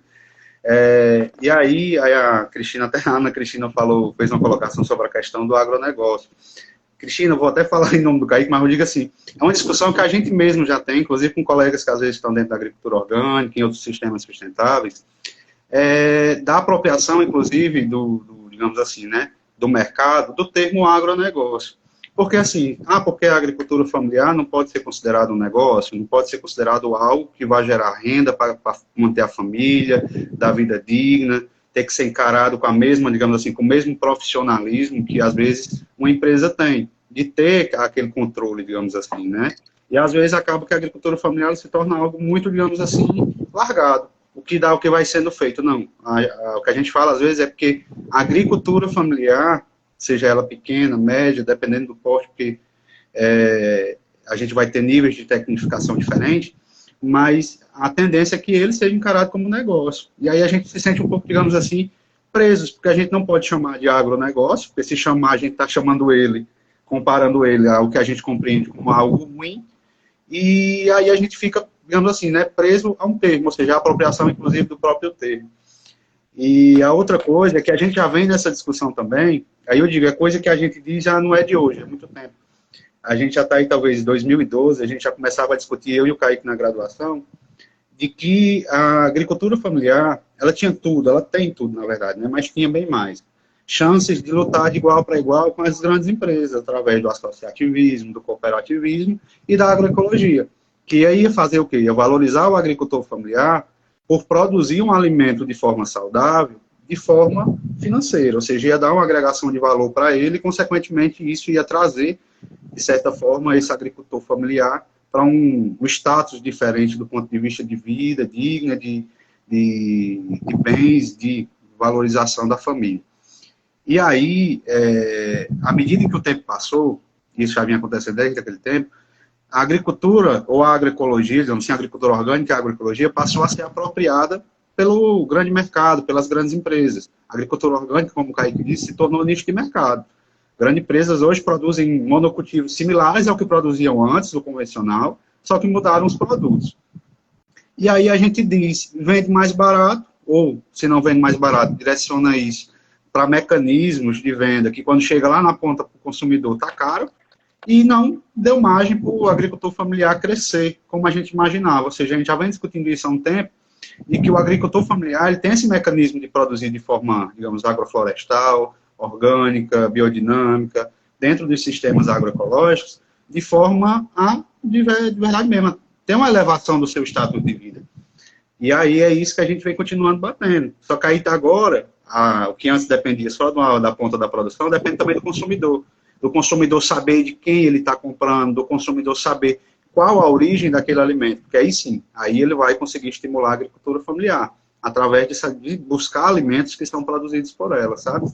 E aí a Cristina, até a Ana Cristina fez uma colocação sobre a questão do agronegócio. Cristina, eu vou até falar em nome do Kaique, mas eu digo assim, é uma discussão que a gente mesmo já tem, inclusive com colegas que às vezes estão dentro da agricultura orgânica, em outros sistemas sustentáveis, da apropriação, inclusive, digamos assim, né, do mercado, do termo agronegócio. Porque assim, porque a agricultura familiar não pode ser considerado um negócio, não pode ser considerado algo que vai gerar renda para manter a família, dar vida digna, ter que ser encarado com a mesma, digamos assim, com o mesmo profissionalismo que às vezes uma empresa tem, de ter aquele controle, digamos assim, né? E às vezes acaba que a agricultura familiar se torna algo muito, digamos assim, largado. O que vai sendo feito, não. O que a gente fala às vezes é porque a agricultura familiar, seja ela pequena, média, dependendo do porte, porque a gente vai ter níveis de tecnificação diferentes, mas a tendência é que ele seja encarado como negócio. E aí a gente se sente um pouco, digamos assim, presos, porque a gente não pode chamar de agronegócio, porque se chamar, a gente está chamando ele, comparando ele ao que a gente compreende como algo ruim, e aí a gente fica, digamos assim, né, preso a um termo, ou seja, a apropriação, inclusive, do próprio termo. E a outra coisa é que a gente já vem nessa discussão também, aí eu digo, é coisa que a gente diz já não é de hoje, é muito tempo. A gente já está aí, talvez, em 2012, a gente já começava a discutir, eu e o Kaique na graduação, de que a agricultura familiar, ela tinha tudo, ela tem tudo, na verdade, né? Mas tinha bem mais. Chances de lutar de igual para igual com as grandes empresas, através do associativismo, do cooperativismo e da agroecologia, que ia fazer o quê? Ia valorizar o agricultor familiar por produzir um alimento de forma saudável, de forma financeira, ou seja, ia dar uma agregação de valor para ele e, consequentemente, isso ia trazer, de certa forma, esse agricultor familiar para um status diferente do ponto de vista de vida digna, de bens, de valorização da família. E aí, à medida que o tempo passou, isso já vinha acontecendo desde aquele tempo, a agricultura, ou a agroecologia, digamos assim, a agricultura orgânica e a agroecologia passou a ser apropriada pelo grande mercado, pelas grandes empresas. A agricultura orgânica, como o Kaique disse, se tornou nicho de mercado. Grandes empresas hoje produzem monocultivos similares ao que produziam antes do convencional, só que mudaram os produtos. E aí a gente diz, vende mais barato, ou se não vende mais barato, direciona isso para mecanismos de venda, que quando chega lá na ponta para o consumidor está caro, e não deu margem para o agricultor familiar crescer, como a gente imaginava. Ou seja, a gente já vem discutindo isso há um tempo, e que o agricultor familiar ele tem esse mecanismo de produzir de forma, digamos, agroflorestal, orgânica, biodinâmica, dentro dos sistemas agroecológicos, de forma a, de verdade mesmo, ter uma elevação do seu status de vida. E aí é isso que a gente vem continuando batendo. Só que aí está agora, o que antes dependia só da ponta da produção, depende também do consumidor saber de quem ele está comprando, do consumidor saber qual a origem daquele alimento, porque aí sim, aí ele vai conseguir estimular a agricultura familiar, através de buscar alimentos que são produzidos por ela, sabe?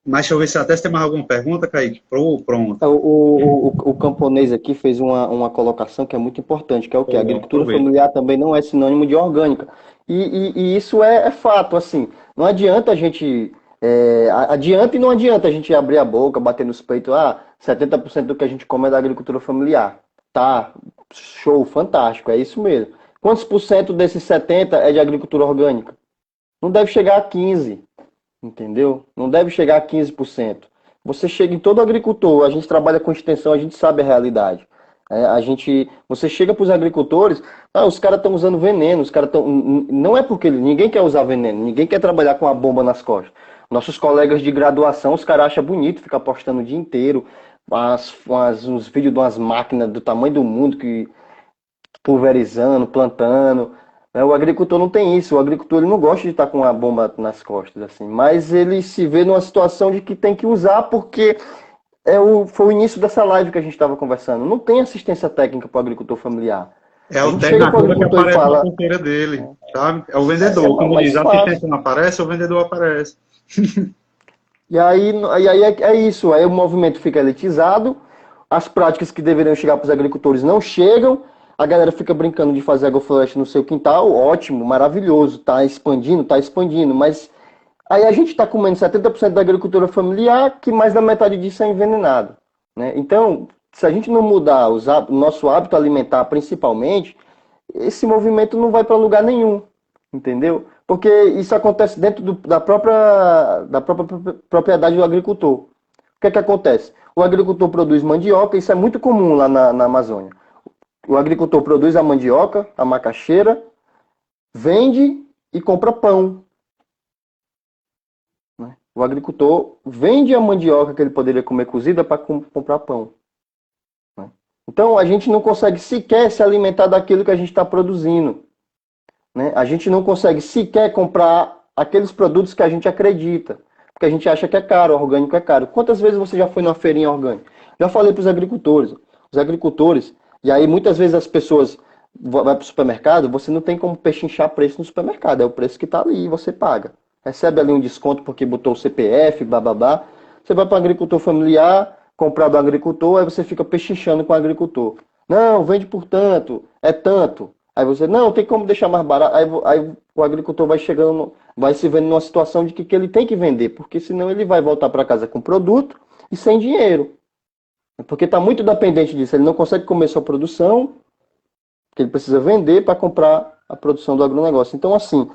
Mas deixa eu ver se até você tem mais alguma pergunta, Kaique. Pronto. O camponês aqui fez uma colocação que é muito importante, que é o quê? A agricultura familiar também não é sinônimo de orgânica. E isso é fato, assim. Não adianta a gente... adianta e não adianta a gente abrir a boca, bater nos peitos, 70% do que a gente come é da agricultura familiar. Tá, show, fantástico, é isso mesmo. Quantos por cento desses 70% é de agricultura orgânica? Não deve chegar a 15%. Entendeu? Não deve chegar a 15%. Você chega em todo agricultor, a gente trabalha com extensão, a gente sabe a realidade. Você chega para os agricultores, os caras estão usando veneno, os caras estão. Não é porque ninguém quer usar veneno, ninguém quer trabalhar com a bomba nas costas. Nossos colegas de graduação, os caras acham bonito ficar postando o dia inteiro uns vídeos de umas máquinas do tamanho do mundo que pulverizando, plantando. O agricultor não tem isso, o agricultor ele não gosta de estar com a bomba nas costas, assim, mas ele se vê numa situação de que tem que usar porque foi o início dessa live que a gente estava conversando. Não tem assistência técnica para o agricultor familiar. É a alternativa que aparece na ponteira dele, sabe? É o vendedor. Quando diz a assistência não aparece, o vendedor aparece. E aí é isso, aí o movimento fica elitizado, as práticas que deveriam chegar para os agricultores não chegam, a galera fica brincando de fazer agrofloresta no seu quintal, ótimo, maravilhoso, tá expandindo, mas aí a gente está comendo 70% da agricultura familiar, que mais da metade disso é envenenado, né? Então, se a gente não mudar o nosso hábito alimentar principalmente, esse movimento não vai para lugar nenhum, entendeu? Porque isso acontece dentro da própria propriedade do agricultor. O que é que acontece? O agricultor produz mandioca, isso é muito comum lá na Amazônia. O agricultor produz a mandioca, a macaxeira, vende e compra pão. O agricultor vende a mandioca que ele poderia comer cozida para comprar pão. Então a gente não consegue sequer se alimentar daquilo que a gente está produzindo. A gente não consegue sequer comprar aqueles produtos que a gente acredita. Porque a gente acha que é caro, orgânico é caro. Quantas vezes você já foi numa feirinha orgânica? Já falei para os agricultores. Os agricultores, e aí muitas vezes as pessoas vão para o supermercado, você não tem como pechinchar preço no supermercado. É o preço que está ali e você paga. Recebe ali um desconto porque botou o CPF, bababá. Você vai para o agricultor familiar, comprar do agricultor, aí você fica pechinchando com o agricultor. Não, vende por tanto, é tanto. Aí você, não, tem como deixar mais barato. Aí o agricultor vai chegando, vai se vendo numa situação de que ele tem que vender, porque senão ele vai voltar para casa com produto e sem dinheiro. Porque está muito dependente disso. Ele não consegue comer sua produção, que ele precisa vender para comprar a produção do agronegócio. Então, assim,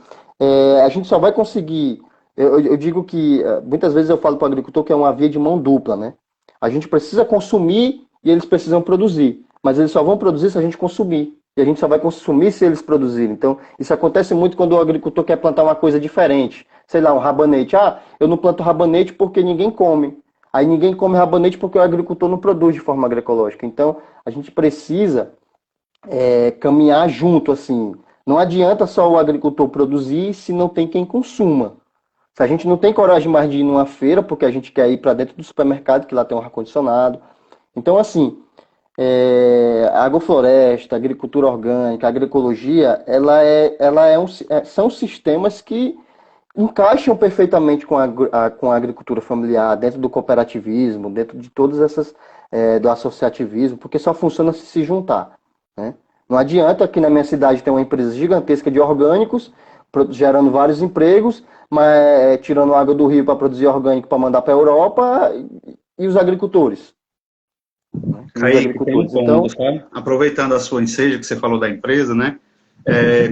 a gente só vai conseguir. Eu digo que muitas vezes eu falo para o agricultor que é uma via de mão dupla, né? A gente precisa consumir e eles precisam produzir. Mas eles só vão produzir se a gente consumir. E a gente só vai consumir se eles produzirem. Então, isso acontece muito quando o agricultor quer plantar uma coisa diferente. Sei lá, um rabanete. Ah, eu não planto rabanete porque ninguém come. Aí ninguém come rabanete porque o agricultor não produz de forma agroecológica. Então, a gente precisa caminhar junto, assim. Não adianta só o agricultor produzir se não tem quem consuma. Se a gente não tem coragem mais de ir numa feira, porque a gente quer ir para dentro do supermercado, que lá tem um ar-condicionado. Então, assim, agrofloresta, agricultura orgânica, agroecologia, são sistemas que encaixam perfeitamente com a agricultura familiar, dentro do cooperativismo, dentro de todas essas, do associativismo, porque só funciona se juntar, né? Não adianta aqui na minha cidade ter uma empresa gigantesca de orgânicos, gerando vários empregos, mas tirando água do rio para produzir orgânico para mandar para a Europa, e os agricultores. Né? Kaique, tem um ponto, sabe? Aproveitando a sua enseja que você falou da empresa, né?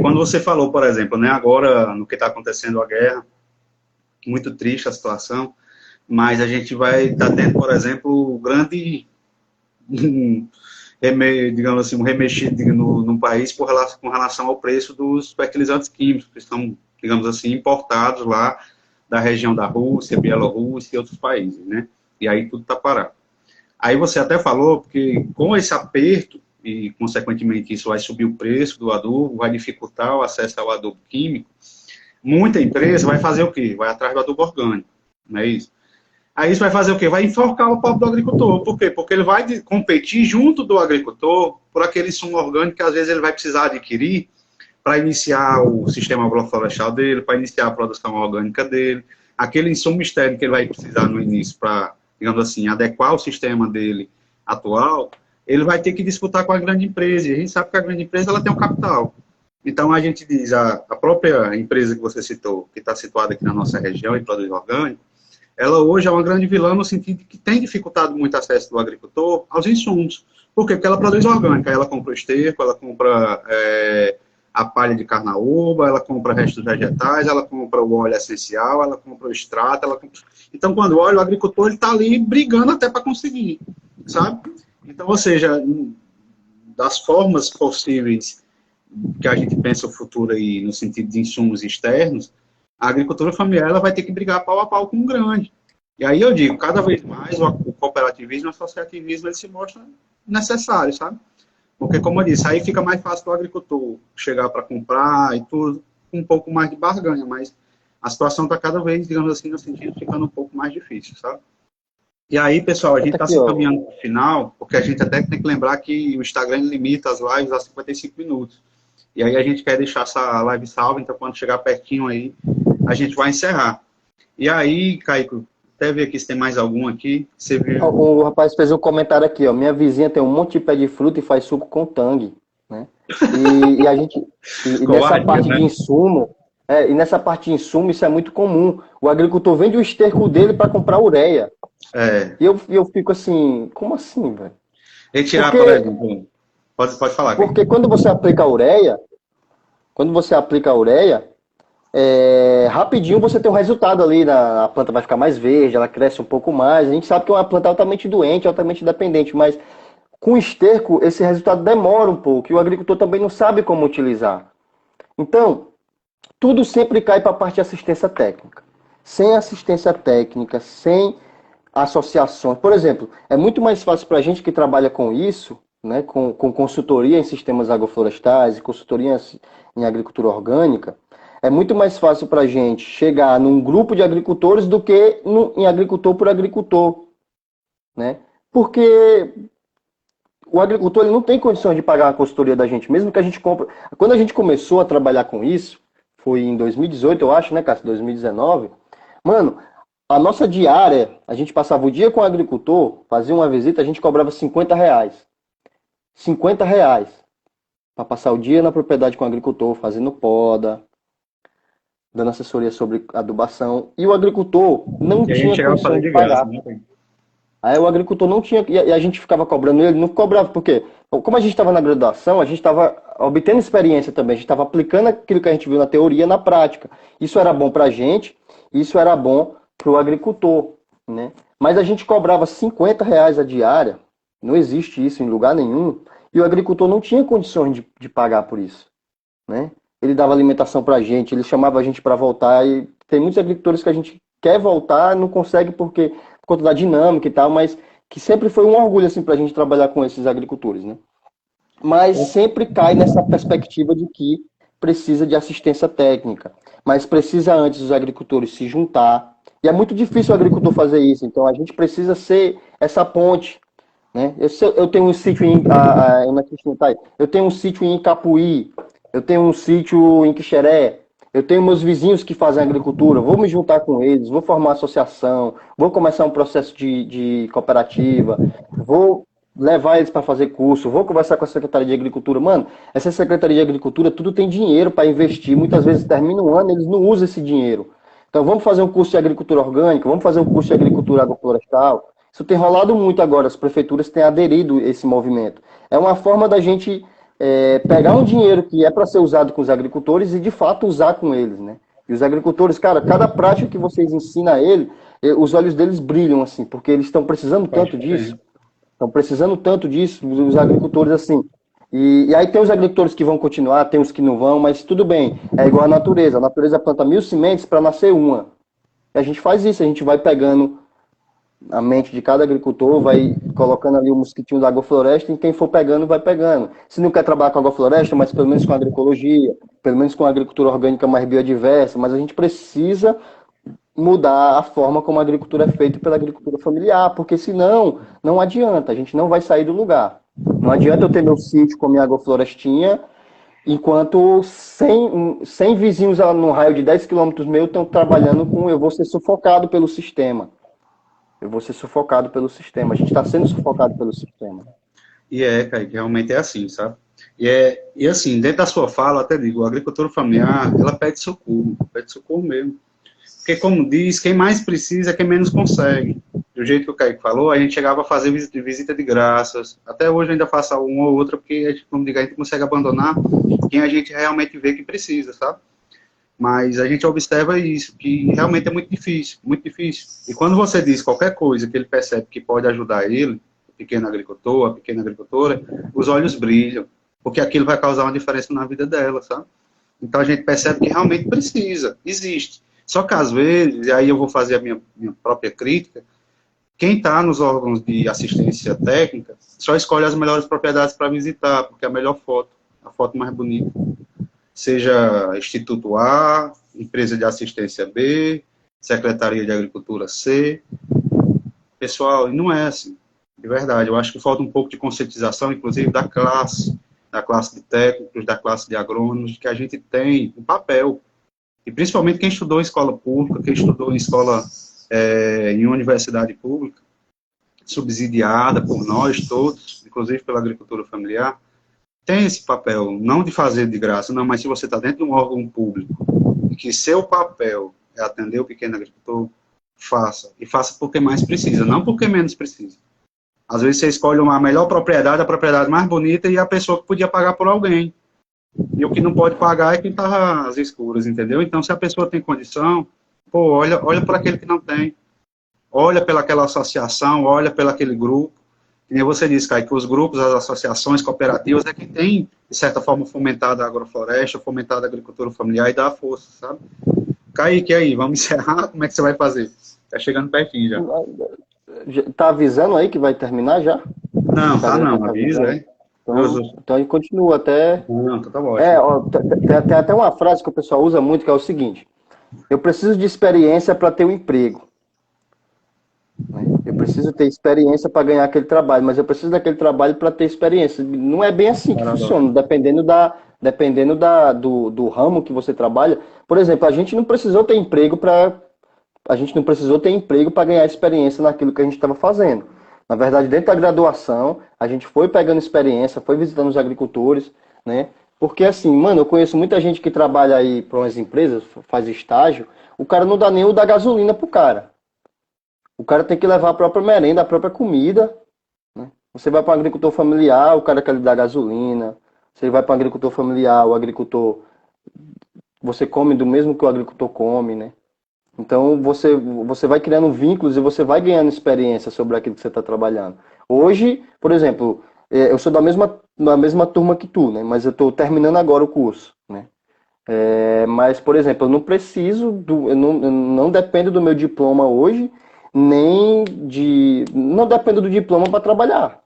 Quando você falou, por exemplo, né, agora no que está acontecendo a guerra, muito triste a situação, mas a gente vai estar tendo, por exemplo, grande, digamos assim, um remexido no país com relação ao preço dos fertilizantes químicos, que estão, digamos assim, importados lá da região da Rússia, Bielorrússia e outros países, né? E aí tudo está parado. Aí você até falou que com esse aperto, e consequentemente isso vai subir o preço do adubo, vai dificultar o acesso ao adubo químico, muita empresa vai fazer o quê? Vai atrás do adubo orgânico, não é isso? Aí isso vai fazer o quê? Vai enforcar o pobre do agricultor. Por quê? Porque ele vai competir junto do agricultor por aquele insumo orgânico que às vezes ele vai precisar adquirir para iniciar o sistema agroflorestal dele, para iniciar a produção orgânica dele, aquele insumo externo que ele vai precisar no início para, digamos assim, adequar o sistema dele atual, ele vai ter que disputar com a grande empresa. E a gente sabe que a grande empresa ela tem um capital. Então, a gente diz, a própria empresa que você citou, que está situada aqui na nossa região e produz orgânico, ela hoje é uma grande vilã no sentido de que tem dificultado muito o acesso do agricultor aos insumos. Por quê? Porque ela produz orgânica, ela compra o esterco, ela compra a palha de carnaúba, ela compra restos vegetais, ela compra o óleo essencial, ela compra o extrato, Então, quando olha, o agricultor está ali brigando até para conseguir, sabe? Então, ou seja, das formas possíveis que a gente pensa o futuro aí no sentido de insumos externos, a agricultura familiar ela vai ter que brigar pau a pau com o grande. E aí eu digo, cada vez mais o cooperativismo e o associativismo ele se mostra necessário, sabe? Porque, como eu disse, aí fica mais fácil para o agricultor chegar para comprar e tudo, com um pouco mais de barganha, mas a situação está cada vez, digamos assim, no sentido ficando um pouco mais difícil, sabe? E aí, pessoal, a gente está se caminhando para o final, porque a gente até tem que lembrar que o Instagram limita as lives a 55 minutos. E aí a gente quer deixar essa live salva, então quando chegar pertinho aí, a gente vai encerrar. E aí, Caico, até ver aqui se tem mais algum aqui. Você viu? O rapaz fez um comentário aqui, ó. Minha vizinha tem um monte de pé de fruta e faz suco com tangue, né? E a gente... E nessa parte de insumo... e nessa parte de insumo, isso é muito comum. O agricultor vende o esterco dele para comprar ureia. E eu fico assim, como assim, velho? Retirar, por exemplo. Pode falar. Porque quando você aplica a ureia, rapidinho você tem um resultado ali, a planta vai ficar mais verde, ela cresce um pouco mais. A gente sabe que é uma planta altamente doente, altamente dependente, mas com esterco esse resultado demora um pouco e o agricultor também não sabe como utilizar. Então, tudo sempre cai para a parte de assistência técnica. Sem assistência técnica, sem associações. Por exemplo, é muito mais fácil para a gente que trabalha com isso, né, com consultoria em sistemas agroflorestais e consultoria em agricultura orgânica, é muito mais fácil para a gente chegar num grupo de agricultores do que em agricultor por agricultor. Né? Porque o agricultor ele não tem condições de pagar a consultoria da gente, mesmo que a gente compre. Quando a gente começou a trabalhar com isso, foi em 2018, eu acho, né, Cássio? 2019. Mano, a nossa diária, a gente passava o dia com o agricultor, fazia uma visita, a gente cobrava R$50. R$50. para passar o dia na propriedade com o agricultor, fazendo poda, dando assessoria sobre adubação. E o agricultor não E a gente tinha chegava a fazer condições de de graça, pagar. né, Kaique? Aí o agricultor não tinha, e a gente ficava cobrando ele, não cobrava, por quê? Como a gente estava na graduação, a gente estava obtendo experiência também, a gente estava aplicando aquilo que a gente viu na teoria na prática. Isso era bom para a gente, isso era bom para o agricultor, né? Mas a gente cobrava R$ 50 a diária, não existe isso em lugar nenhum, e o agricultor não tinha condições de pagar por isso, né? Ele dava alimentação para a gente, ele chamava a gente para voltar, e tem muitos agricultores que a gente quer voltar, não consegue por conta da dinâmica e tal, mas que sempre foi um orgulho assim, para a gente trabalhar com esses agricultores, né? Mas sempre cai nessa perspectiva de que precisa de assistência técnica, mas precisa antes os agricultores se juntar. E é muito difícil o agricultor fazer isso, então a gente precisa ser essa ponte, né? Eu tenho um sítio eu tenho um sítio em Capuí, eu tenho um sítio em Quixeré, eu tenho meus vizinhos que fazem agricultura, vou me juntar com eles, vou formar associação, vou começar um processo de cooperativa, vou levar eles para fazer curso, vou conversar com a Secretaria de Agricultura. Mano, essa Secretaria de Agricultura, tudo tem dinheiro para investir, muitas vezes termina um ano, eles não usam esse dinheiro. Então vamos fazer um curso de agricultura orgânica, vamos fazer um curso de agricultura agroflorestal. Isso tem rolado muito agora, as prefeituras têm aderido a esse movimento. É uma forma da gente pegar um dinheiro que é para ser usado com os agricultores e de fato usar com eles, né? E os agricultores, cara, cada prática que vocês ensinam a ele, os olhos deles brilham assim, porque eles estão precisando Faz tanto disso. diferença. Estão precisando tanto disso, os agricultores assim. E aí tem os agricultores que vão continuar, tem os que não vão, mas tudo bem. É igual a natureza. A natureza planta 1.000 sementes para nascer uma. E a gente faz isso, a gente vai pegando a mente de cada agricultor, vai colocando ali o mosquitinho da agrofloresta e quem for pegando, vai pegando. Se não quer trabalhar com agrofloresta, mas pelo menos com agroecologia, pelo menos com a agricultura orgânica mais biodiversa, mas a gente precisa mudar a forma como a agricultura é feita pela agricultura familiar, porque senão não adianta, a gente não vai sair do lugar. Não adianta eu ter meu sítio com minha agroflorestinha, enquanto 100 vizinhos no raio de 10 quilômetros meu estão trabalhando com, eu vou ser sufocado pelo sistema. Eu vou ser sufocado pelo sistema. A gente está sendo sufocado pelo sistema. E Kaique, realmente é assim, sabe? E assim, dentro da sua fala, eu até digo, a agricultura familiar, ela pede socorro mesmo. Porque, como diz, quem mais precisa é quem menos consegue. Do jeito que o Kaique falou, a gente chegava a fazer visita de graças. Até hoje eu ainda faço uma ou outra, porque, como digo, a gente consegue abandonar quem a gente realmente vê que precisa, sabe? Mas a gente observa isso, que realmente é muito difícil, muito difícil. E quando você diz qualquer coisa que ele percebe que pode ajudar ele, o pequeno agricultor, a pequena agricultora, os olhos brilham, porque aquilo vai causar uma diferença na vida dela, sabe? Então a gente percebe que realmente precisa, existe. Só que às vezes, e aí eu vou fazer a minha própria crítica, quem está nos órgãos de assistência técnica só escolhe as melhores propriedades para visitar, porque é a melhor foto, a foto mais bonita. Seja Instituto A, Empresa de Assistência B, Secretaria de Agricultura C. Pessoal, não é assim, de verdade. Eu acho que falta um pouco de conscientização, inclusive da classe de técnicos, da classe de agrônomos, que a gente tem um papel. E principalmente quem estudou em escola pública, quem estudou em escola, em universidade pública, subsidiada por nós todos, inclusive pela agricultura familiar, tem esse papel, não de fazer de graça, não, mas se você está dentro de um órgão público, e que seu papel é atender o pequeno agricultor, faça. E faça porque mais precisa, não porque menos precisa. Às vezes você escolhe a melhor propriedade, a propriedade mais bonita, e a pessoa que podia pagar por alguém. E o que não pode pagar é quem está às escuras, entendeu? Então, se a pessoa tem condição, pô, olha para aquele que não tem. Olha pelaquela associação, olha pelaquele grupo. E nem você disse, Caio, que os grupos, as associações, cooperativas é que tem, de certa forma, fomentado a agrofloresta, fomentado a agricultura familiar e dá força, sabe? Kaique, aí, vamos encerrar? Como é que você vai fazer? Tá chegando pertinho já. Tá avisando aí que vai terminar já? Não, tá não, avisa, avisando. Então a gente continua até... Não, tá bom. Ó, tem até uma frase que o pessoal usa muito, que é o seguinte: eu preciso de experiência para ter um emprego. Eu preciso ter experiência para ganhar aquele trabalho, mas eu preciso daquele trabalho para ter experiência. Não é bem assim que funciona, dependendo do ramo que você trabalha. Por exemplo, a gente não precisou ter emprego para ganhar experiência naquilo que a gente estava fazendo. Na verdade, dentro da graduação, a gente foi pegando experiência, foi visitando os agricultores, né? Porque assim, mano, eu conheço muita gente que trabalha aí para umas empresas, faz estágio, o cara não dá nem o da gasolina pro cara. O cara tem que levar a própria merenda, a própria comida, né? Você vai para um agricultor familiar, o cara quer lhe dar gasolina. Você vai para um agricultor familiar, o agricultor, você come do mesmo que o agricultor come, né? Então você vai criando vínculos e você vai ganhando experiência sobre aquilo que você está trabalhando. Hoje, por exemplo, eu sou da mesma turma que tu, né? Mas eu estou terminando agora o curso, né? Mas, por exemplo, eu não preciso eu não dependo do meu diploma hoje, nem de. Não dependo do diploma para trabalhar,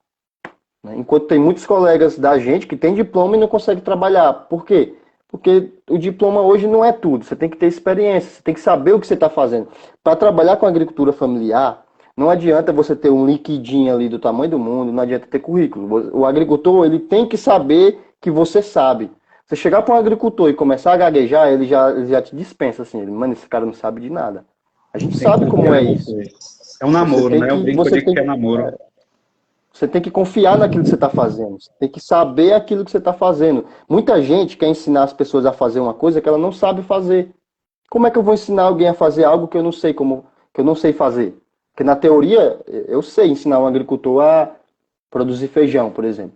né? Enquanto tem muitos colegas da gente que tem diploma e não conseguem trabalhar. Por quê? Porque o diploma hoje não é tudo. Você tem que ter experiência, você tem que saber o que você está fazendo. Para trabalhar com agricultura familiar, não adianta você ter um liquidinho ali do tamanho do mundo, não adianta ter currículo. O agricultor, ele tem que saber que você sabe. Você chegar para um agricultor e começar a gaguejar, ele já te dispensa assim. Mano, esse cara não sabe de nada. A gente Tem que sabe como é confiar em isso. você. É um namoro, né? Eu brinco, eu digo que é namoro. Você tem que confiar naquilo que você está fazendo. Você tem que saber aquilo que você está fazendo. Muita gente quer ensinar as pessoas a fazer uma coisa que ela não sabe fazer. Como é que eu vou ensinar alguém a fazer algo que eu não sei que eu não sei fazer? Porque na teoria eu sei ensinar um agricultor a produzir feijão, por exemplo.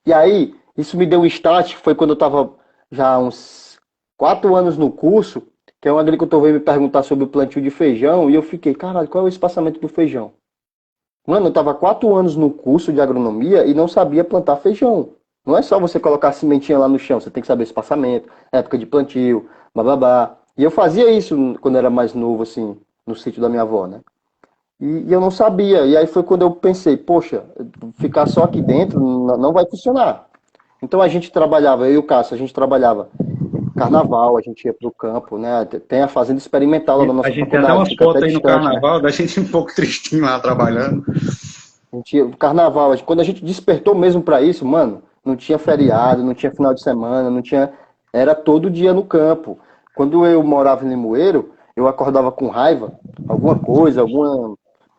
E aí isso me deu um start, foi quando eu estava já há uns 4 anos no curso, que um agricultor veio me perguntar sobre o plantio de feijão e eu fiquei, caralho, qual é o espaçamento do feijão? Mano, eu estava 4 anos no curso de agronomia e não sabia plantar feijão. Não é só você colocar a sementinha lá no chão, você tem que saber espaçamento, época de plantio, bababá. E eu fazia isso quando era mais novo, assim, no sítio da minha avó, né? E eu não sabia. E aí foi quando eu pensei, poxa, ficar só aqui dentro não vai funcionar. Então a gente trabalhava, eu e o Cássio, a gente trabalhava carnaval, a gente ia para o campo, né? Tem a fazenda experimental lá da A nossa gente tem até faculdade, umas fica até fotos aí no distante, né? carnaval, da gente um pouco tristinho lá trabalhando. Carnaval, quando a gente despertou mesmo para isso, mano, não tinha feriado, não tinha final de semana, não tinha. Era todo dia no campo. Quando eu morava em Limoeiro, eu acordava com raiva, alguma coisa, alguma.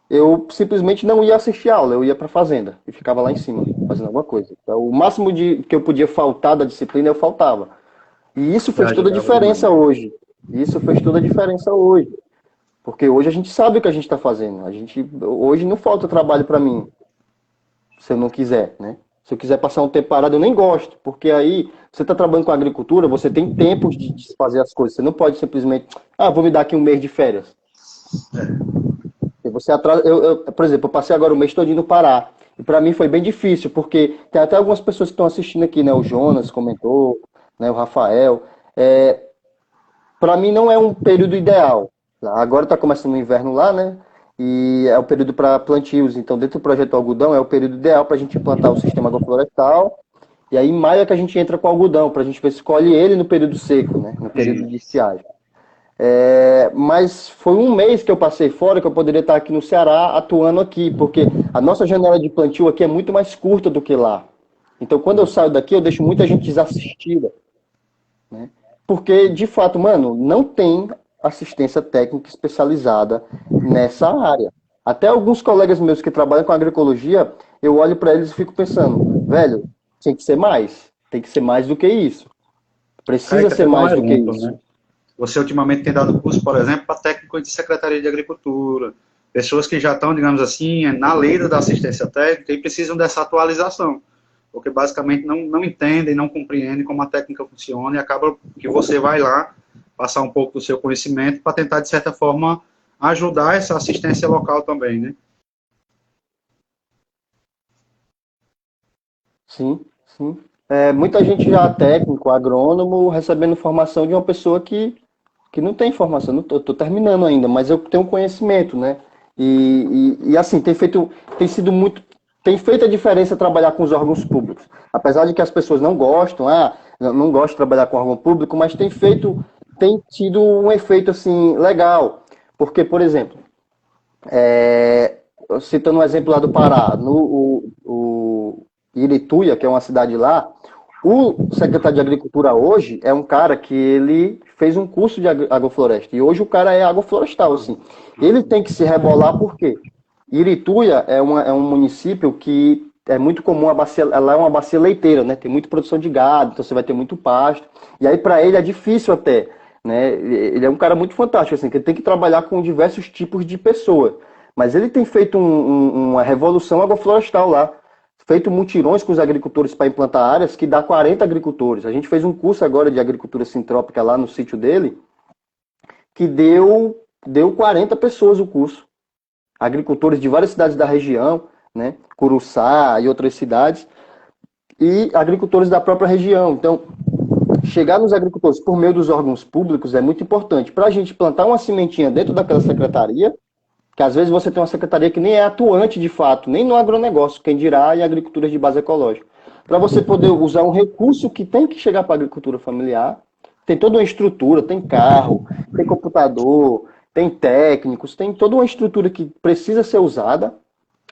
Eu simplesmente não ia assistir aula, eu ia para fazenda e ficava lá em cima, fazendo alguma coisa. Então, o máximo que eu podia faltar da disciplina, eu faltava. E isso Você fez toda a ajudava demais. diferença hoje. Isso fez toda a diferença hoje. Porque hoje a gente sabe o que a gente está fazendo. Hoje não falta trabalho para mim se eu não quiser, né? Se eu quiser passar um tempo parado, eu nem gosto, porque aí você está trabalhando com agricultura, você tem tempo de fazer as coisas. Você não pode simplesmente, vou me dar aqui um mês de férias. E você atrasa, por exemplo, eu passei agora o mês todo no Pará. E para mim foi bem difícil, porque tem até algumas pessoas que estão assistindo aqui, né? O Jonas comentou, né? O Rafael. Para mim não é um período ideal. Agora está começando o inverno lá, né? E é o período para plantios. Então, dentro do projeto algodão, é o período ideal para a gente implantar o sistema agroflorestal. E aí, em maio é que a gente entra com o algodão, para a gente ver se colhe ele no período seco, né? No período Sim. de estiagem. Mas foi um mês que eu passei fora, que eu poderia estar aqui no Ceará, atuando aqui, porque a nossa janela de plantio aqui é muito mais curta do que lá. Então, quando eu saio daqui, eu deixo muita gente desassistida, né? Porque, de fato, mano, não tem assistência técnica especializada nessa área. Até alguns colegas meus que trabalham com agroecologia, eu olho para eles e fico pensando, velho, tem que ser mais. Tem que ser mais do que isso. Aí Precisa que ser até dá um mais do que exemplo, isso. né? Você ultimamente tem dado curso, por exemplo, para técnicos de Secretaria de Agricultura, pessoas que já estão, digamos assim, na leira da assistência técnica e precisam dessa atualização, porque basicamente não entendem, não compreendem como a técnica funciona e acaba que você vai lá passar um pouco do seu conhecimento para tentar, de certa forma, ajudar essa assistência local também, né? Sim, sim. Muita gente já técnico, agrônomo, recebendo formação de uma pessoa que não tem formação. Não tô terminando ainda, mas eu tenho conhecimento, né? E assim, tem sido muito, tem feito a diferença trabalhar com os órgãos públicos. Apesar de que as pessoas não gostam, não gostam de trabalhar com órgão público, mas tem tido um efeito assim legal. Porque, por exemplo, citando um exemplo lá do Pará, o Irituia, que é uma cidade lá, o secretário de Agricultura hoje é um cara que ele fez um curso de agrofloresta. E hoje o cara é agroflorestal, assim. Ele tem que se rebolar por quê? Irituia é um município que é muito comum a bacia, ela é uma bacia leiteira, né? Tem muita produção de gado, então você vai ter muito pasto. E aí para ele é difícil até, né? Ele é um cara muito fantástico, assim, que ele tem que trabalhar com diversos tipos de pessoa. Mas ele tem feito uma revolução agroflorestal lá, feito mutirões com os agricultores para implantar áreas que dá 40 agricultores. A gente fez um curso agora de agricultura sintrópica lá no sítio dele, que deu 40 pessoas o curso. Agricultores de várias cidades da região, né? Curuçá e outras cidades, e agricultores da própria região. Então, chegar nos agricultores por meio dos órgãos públicos é muito importante. Para a gente plantar uma sementinha dentro daquela secretaria, que às vezes você tem uma secretaria que nem é atuante de fato, nem no agronegócio, quem dirá em agricultura de base ecológica. Para você poder usar um recurso que tem que chegar para a agricultura familiar, tem toda uma estrutura, tem carro, tem computador, tem técnicos, tem toda uma estrutura que precisa ser usada,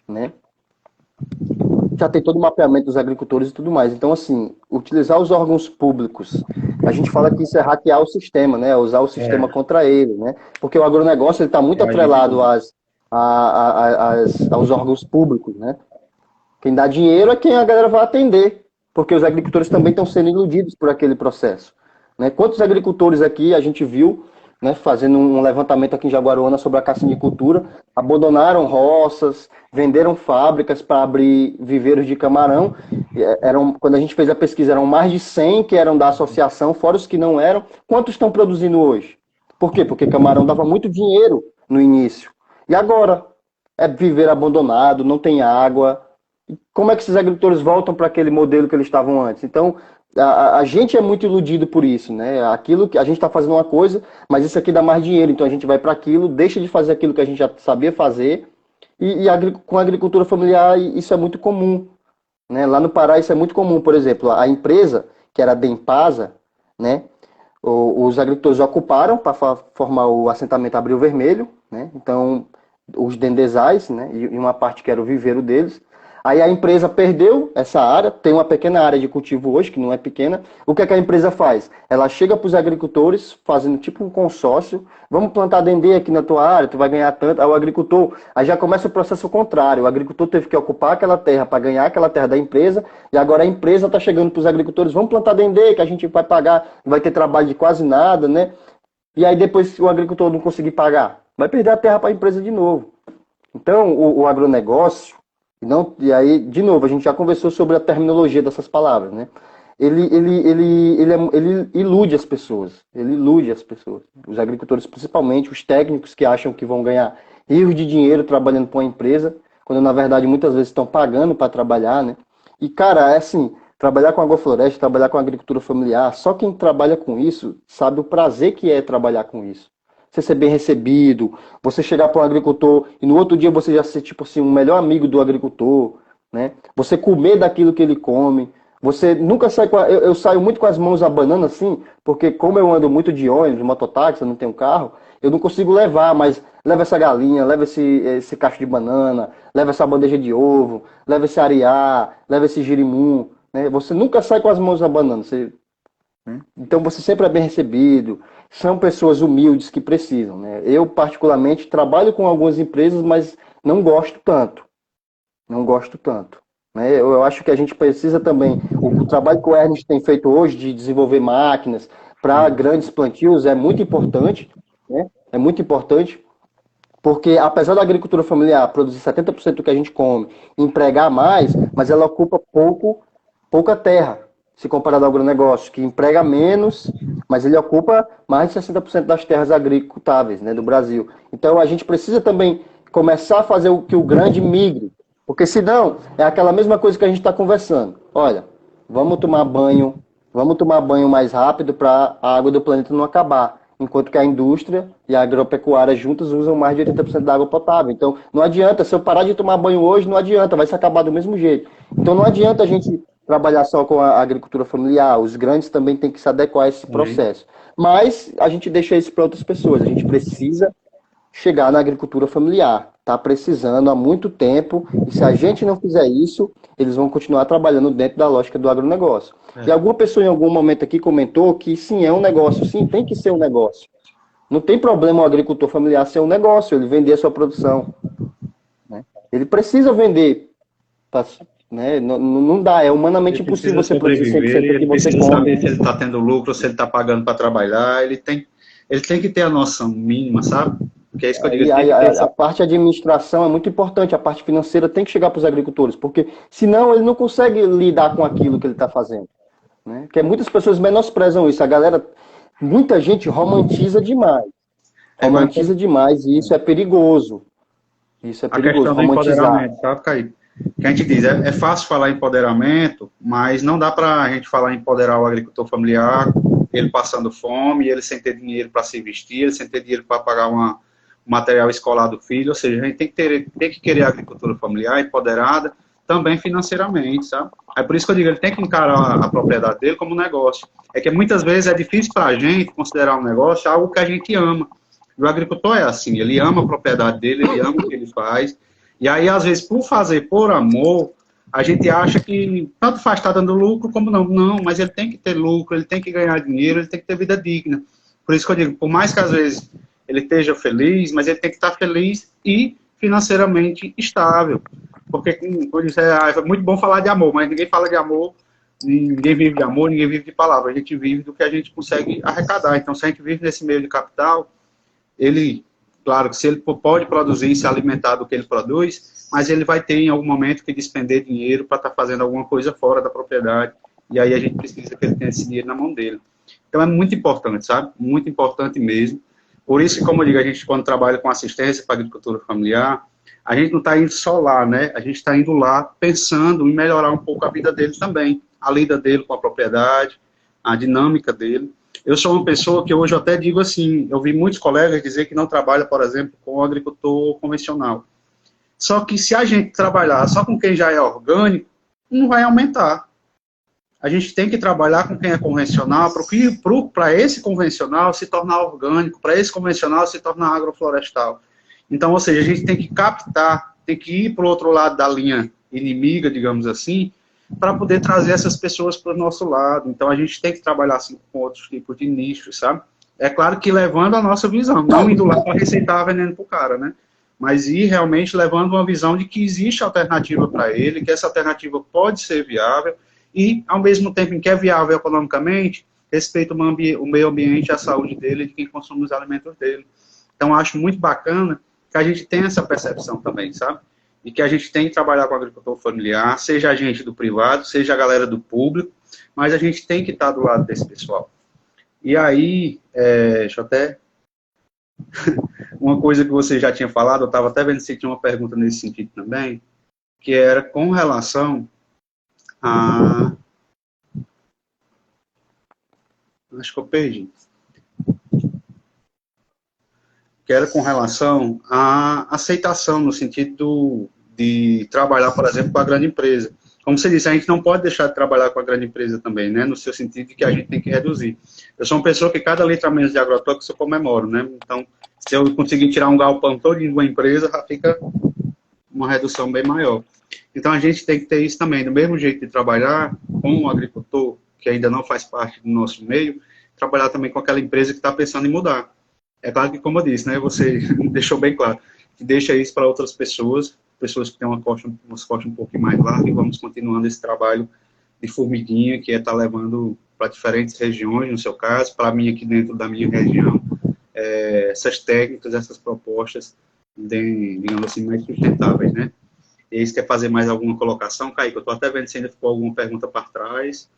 né? Já tem todo o mapeamento dos agricultores e tudo mais. Então, assim, utilizar os órgãos públicos, a gente fala que isso é hackear o sistema, né? Usar o sistema contra ele, né? Porque o agronegócio está muito atrelado aos órgãos públicos, né? Quem dá dinheiro é quem a galera vai atender, porque os agricultores também estão sendo iludidos por aquele processo, né? Quantos agricultores aqui a gente viu, né, fazendo um levantamento aqui em Jaguaruana sobre a cassinicultura, abandonaram roças, venderam fábricas para abrir viveiros de camarão. Quando a gente fez a pesquisa, eram mais de 100 que eram da associação, fora os que não eram. Quantos estão produzindo hoje? Por quê? Porque camarão dava muito dinheiro no início. E agora? É viveiro abandonado, não tem água. Como é que esses agricultores voltam para aquele modelo que eles estavam antes? Então, a gente é muito iludido por isso, né? Aquilo que a gente está fazendo uma coisa, mas isso aqui dá mais dinheiro, então a gente vai para aquilo, deixa de fazer aquilo que a gente já sabia fazer, com a agricultura familiar isso é muito comum, né? Lá no Pará isso é muito comum, por exemplo, a empresa, que era a Dempasa, né? Os agricultores ocuparam para formar o assentamento Abril Vermelho, né? Então, os dendezais, né? E uma parte que era o viveiro deles. Aí a empresa perdeu essa área, tem uma pequena área de cultivo hoje, que não é pequena. O que é que a empresa faz? Ela chega para os agricultores, fazendo tipo um consórcio, vamos plantar dendê aqui na tua área, tu vai ganhar tanto. Aí o agricultor, aí já começa o processo contrário. O agricultor teve que ocupar aquela terra para ganhar aquela terra da empresa, e agora a empresa está chegando para os agricultores, vamos plantar dendê, que a gente vai pagar, vai ter trabalho de quase nada, né? E aí depois o agricultor não conseguir pagar, vai perder a terra para a empresa de novo. Então o agronegócio, e aí, de novo, a gente já conversou sobre a terminologia dessas palavras, né? Ele ilude as pessoas. Ele ilude as pessoas. Os agricultores, principalmente, os técnicos que acham que vão ganhar rios de dinheiro trabalhando para uma empresa, quando na verdade muitas vezes estão pagando para trabalhar, né? E, cara, é assim, trabalhar com agrofloresta, trabalhar com agricultura familiar, só quem trabalha com isso sabe o prazer que é trabalhar com isso. Você ser bem recebido, você chegar para um agricultor e no outro dia você já ser tipo assim, um melhor amigo do agricultor, né? Você comer daquilo que ele come. Você nunca sai com eu saio muito com as mãos abanando assim, porque como eu ando muito de ônibus, mototáxi, eu não tenho carro, eu não consigo levar, mas leva essa galinha, leva esse cacho de banana, leva essa bandeja de ovo, leva esse areá, leva esse girimum, né? Você nunca sai com as mãos abanando. Então você sempre é bem recebido. São pessoas humildes que precisam, né? Eu, particularmente, trabalho com algumas empresas, mas não gosto tanto. Não gosto tanto. Né? Eu acho que a gente precisa também... O trabalho que o Ernest tem feito hoje de desenvolver máquinas para grandes plantios é muito importante. Né? É muito importante, porque apesar da agricultura familiar produzir 70% do que a gente come, empregar mais, mas ela ocupa pouca terra, se comparado ao agronegócio, que emprega menos, mas ele ocupa mais de 60% das terras agricultáveis, né, do Brasil. Então a gente precisa também começar a fazer o que o grande migre, porque senão é aquela mesma coisa que a gente está conversando. Olha, vamos tomar banho mais rápido para a água do planeta não acabar, enquanto que a indústria e a agropecuária juntas usam mais de 80% da água potável. Então não adianta, se eu parar de tomar banho hoje, não adianta, vai se acabar do mesmo jeito. Então não adianta a gente trabalhar só com a agricultura familiar, os grandes também têm que se adequar a esse processo. Mas a gente deixa isso para outras pessoas, a gente precisa chegar na agricultura familiar, está precisando há muito tempo, e se a gente não fizer isso, eles vão continuar trabalhando dentro da lógica do agronegócio. E alguma pessoa em algum momento aqui comentou que sim, é um negócio, sim, tem que ser um negócio. Não tem problema o agricultor familiar ser um negócio, ele vender a sua produção. Né? Ele precisa vender, né? Não dá, é humanamente Ele impossível precisa você produzir 100% sobreviver, do que ele você precisa come. saber se ele está tendo lucro, se ele está pagando para trabalhar, ele tem que ter a noção mínima, sabe? Porque é isso que eu digo, E ele tem que ter a essa... parte de administração é muito importante, a parte financeira tem que chegar para os agricultores, porque senão ele não consegue lidar com aquilo que ele está fazendo, né? Porque muitas pessoas menosprezam isso, a galera, muita gente É igual romantiza demais e isso é perigoso. Isso é a perigoso, questão do romantizar. empoderamento, sabe, Kaique? Que a gente diz, é fácil falar em empoderamento, mas não dá para a gente falar em empoderar o agricultor familiar, ele passando fome, ele sem ter dinheiro para se vestir, ele sem ter dinheiro para pagar um material escolar do filho, ou seja, a gente tem que querer a agricultura familiar empoderada, também financeiramente, sabe? É por isso que eu digo, ele tem que encarar a propriedade dele como um negócio. É que muitas vezes é difícil para a gente considerar um negócio algo que a gente ama. E o agricultor é assim, ele ama a propriedade dele, ele ama o que ele faz, e aí, às vezes, por fazer por amor, a gente acha que tanto faz estar dando lucro como não. Não, mas ele tem que ter lucro, ele tem que ganhar dinheiro, ele tem que ter vida digna. Por isso que eu digo, por mais que às vezes ele esteja feliz, mas ele tem que estar feliz e financeiramente estável. Porque, como eu disse, é muito bom falar de amor, mas ninguém fala de amor, ninguém vive de amor, ninguém vive de palavra. A gente vive do que a gente consegue arrecadar. Então, se a gente vive nesse meio de capital, ele, claro, que se ele pode produzir e se alimentar do que ele produz, mas ele vai ter em algum momento que despender dinheiro para estar fazendo alguma coisa fora da propriedade, e aí a gente precisa que ele tenha esse dinheiro na mão dele. Então é muito importante, sabe? Muito importante mesmo. Por isso que, como eu digo, a gente quando trabalha com assistência para a agricultura familiar, a gente não está indo só lá, né? A gente está indo lá pensando em melhorar um pouco a vida dele também, a lida dele com a propriedade, a dinâmica dele. Eu sou uma pessoa que hoje eu até digo assim, eu vi muitos colegas dizer que não trabalha, por exemplo, com o agricultor convencional. Só que se a gente trabalhar só com quem já é orgânico, não vai aumentar. A gente tem que trabalhar com quem é convencional, para esse convencional se tornar orgânico, para esse convencional se tornar agroflorestal. Então, ou seja, a gente tem que captar, tem que ir para o outro lado da linha inimiga, digamos assim, para poder trazer essas pessoas para o nosso lado. Então, a gente tem que trabalhar assim, com outros tipos de nichos, sabe? É claro que levando a nossa visão, não indo lá para receitar veneno para o cara, né? Mas ir realmente levando uma visão de que existe alternativa para ele, que essa alternativa pode ser viável e, ao mesmo tempo em que é viável economicamente, respeita o meio ambiente, a saúde dele e de quem consome os alimentos dele. Então, acho muito bacana que a gente tenha essa percepção também, sabe? E que a gente tem que trabalhar com o agricultor familiar, seja a gente do privado, seja a galera do público, mas a gente tem que estar do lado desse pessoal. E aí, deixa eu até... uma coisa que você já tinha falado, eu estava até vendo se tinha uma pergunta nesse sentido também, que era com relação a... Acho que eu perdi. Que era com relação à aceitação, no sentido de trabalhar, por exemplo, com a grande empresa. Como você disse, a gente não pode deixar de trabalhar com a grande empresa também, né? No seu sentido de que a gente tem que reduzir. Eu sou uma pessoa que cada letra menos de agrotóxico eu comemoro, né? Então, se eu conseguir tirar um galpão todo de uma empresa, já fica uma redução bem maior. Então, a gente tem que ter isso também, do mesmo jeito de trabalhar com o agricultor, que ainda não faz parte do nosso meio, trabalhar também com aquela empresa que está pensando em mudar. É claro que, como eu disse, né, você deixou bem claro, que deixa isso para outras pessoas, pessoas que têm umas costas um pouco mais largas, e vamos continuando esse trabalho de formiguinha, que é estar levando para diferentes regiões, no seu caso, para mim aqui dentro da minha região, essas técnicas, essas propostas, digamos assim, mais sustentáveis, né? E você quer fazer mais alguma colocação, Kaique? Eu estou até vendo se ainda ficou alguma pergunta para trás.